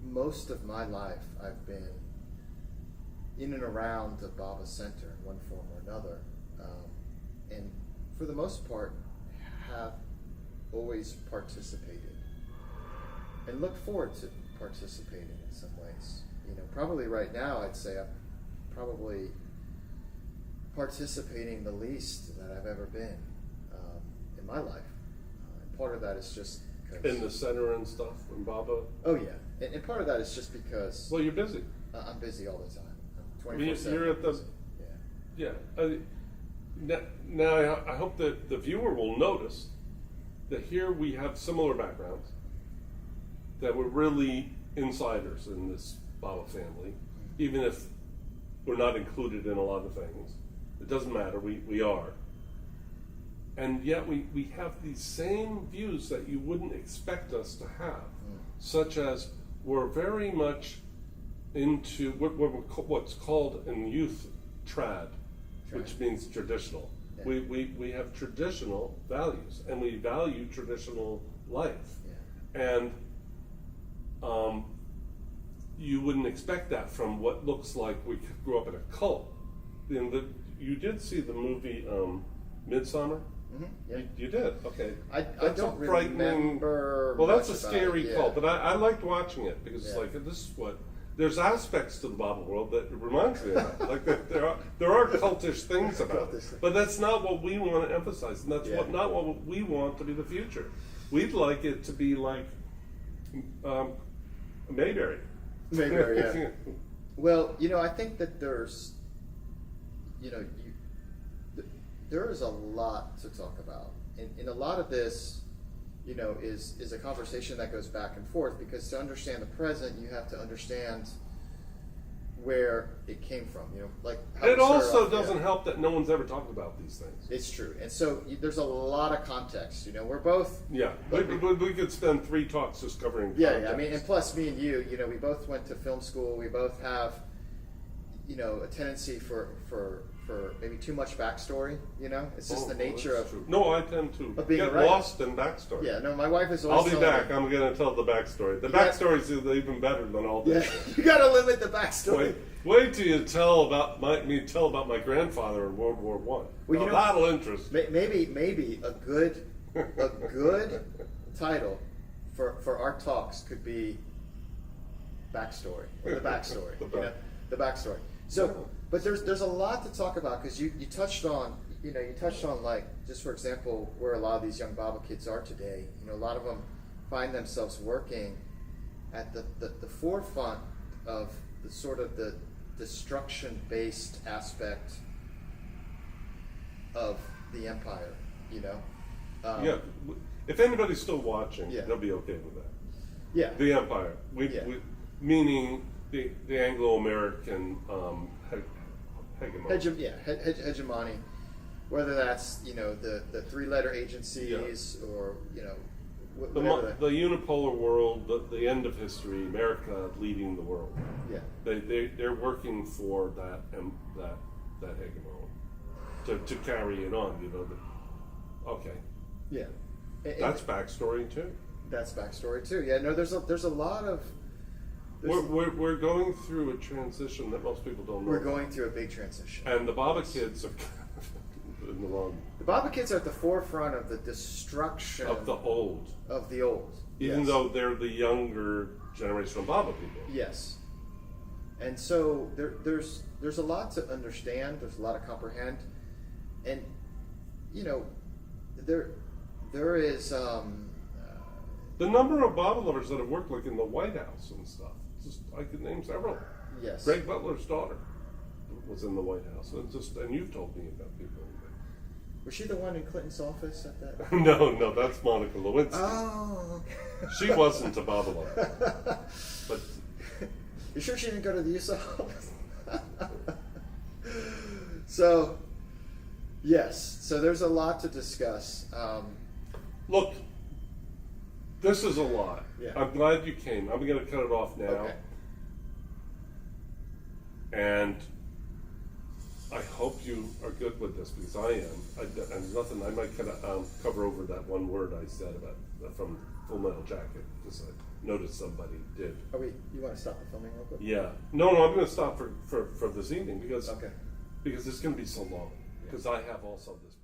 Most of my life, I've been in and around the Baba Center in one form or another, and for the most part, have always participated and look forward to participating in some ways. Probably right now, I'd say I'm probably participating the least that I've ever been in my life. And part of that is just because... In the center and stuff, and Baba? Oh, yeah. And part of that is just because... Well, you're busy. I'm busy all the time. I'm 24/7. You're at the... busy. Yeah. Now, I hope that the viewer will notice that here we have similar backgrounds, that we're really insiders in this Baba family, even if we're not included in a lot of things. It doesn't matter, we are. And yet we have these same views that you wouldn't expect us to have, such as we're very much into what's called in youth trad, which means traditional. Yeah. We have traditional values, and we value traditional life. Yeah. And you wouldn't expect that from what looks like we grew up in a cult. You did see the movie Midsummer? Mm-hmm. Yeah. You did? Okay. I don't remember. Well, that's a scary cult, but I liked watching it because it's like, this is what... There's aspects to the Baba world that reminds me of that. Like there are cultish things about it, but that's not what we want to emphasize, and that's not what we want to be the future. We'd like it to be like Mayberry. Mayberry, yeah. Well, I think that there's, there is a lot to talk about, and a lot of this, is a conversation that goes back and forth, because to understand the present, you have to understand where it came from. Like how It we started also off, doesn't help that no one's ever talked about these things. It's true, and so there's a lot of context. We're both. Yeah, we could spend 3 talks just covering. Yeah, context. I mean, and plus me and you, we both went to film school. We both have, a tendency for maybe too much backstory. It's just the nature that's of. true. No, I tend to of being get right. lost in backstory. Yeah, no, my wife is always. I'll be telling back. me, I'm going to tell the backstory. The got- backstory is even better than all Yeah, this. you got to limit the backstory. Wait till you tell about my grandfather in World War One. Well, That'll interest me. Maybe a good title for our talks could be backstory, or the backstory. The backstory. So, but there's a lot to talk about because you touched on like, just for example, where a lot of these young Bible kids are today. A lot of them find themselves working at the forefront of the sort of the destruction-based aspect of the empire. Yeah, if anybody's still watching, Yeah. they'll be okay with that. Yeah. The empire, Yeah. meaning the Anglo-American hegemony. Hegemony, whether that's the 3-letter agencies or whatever. The unipolar world, the end of history, America leading the world. Yeah. They're working for that hegemony to carry it on. Okay, Yeah. that's backstory too. That's backstory too. Yeah. No, there's a lot of. We're going through a transition that most people don't know. We're going through a big transition. And the Baba kids are kind of in the wrong. The Baba kids are at the forefront of the destruction Of the old. Of the old. Even Yes. though they're the younger generation of Baba people. Yes. And so there's a lot to understand. There's a lot to comprehend, and there is. The number of Baba lovers that have worked like in the White House and stuff. I could name several. Yes. Greg Butler's daughter was in the White House. And you've told me about people. Was she the one in Clinton's office at that? No, that's Monica Lewinsky. Oh. She wasn't a Baba lover. But You sure she didn't go to the USA office? So, yes. So there's a lot to discuss. look, this is a lot. Yeah. I'm glad you came. I'm going to cut it off now. Okay. And I hope you are good with this because I am. And nothing. I might kind of cover over that one word I said about from Full Metal Jacket because I noticed somebody did. You want to stop the filming real quick? Yeah. No. I'm going to stop for this evening because Okay. it's going to be so long. Because I have also this.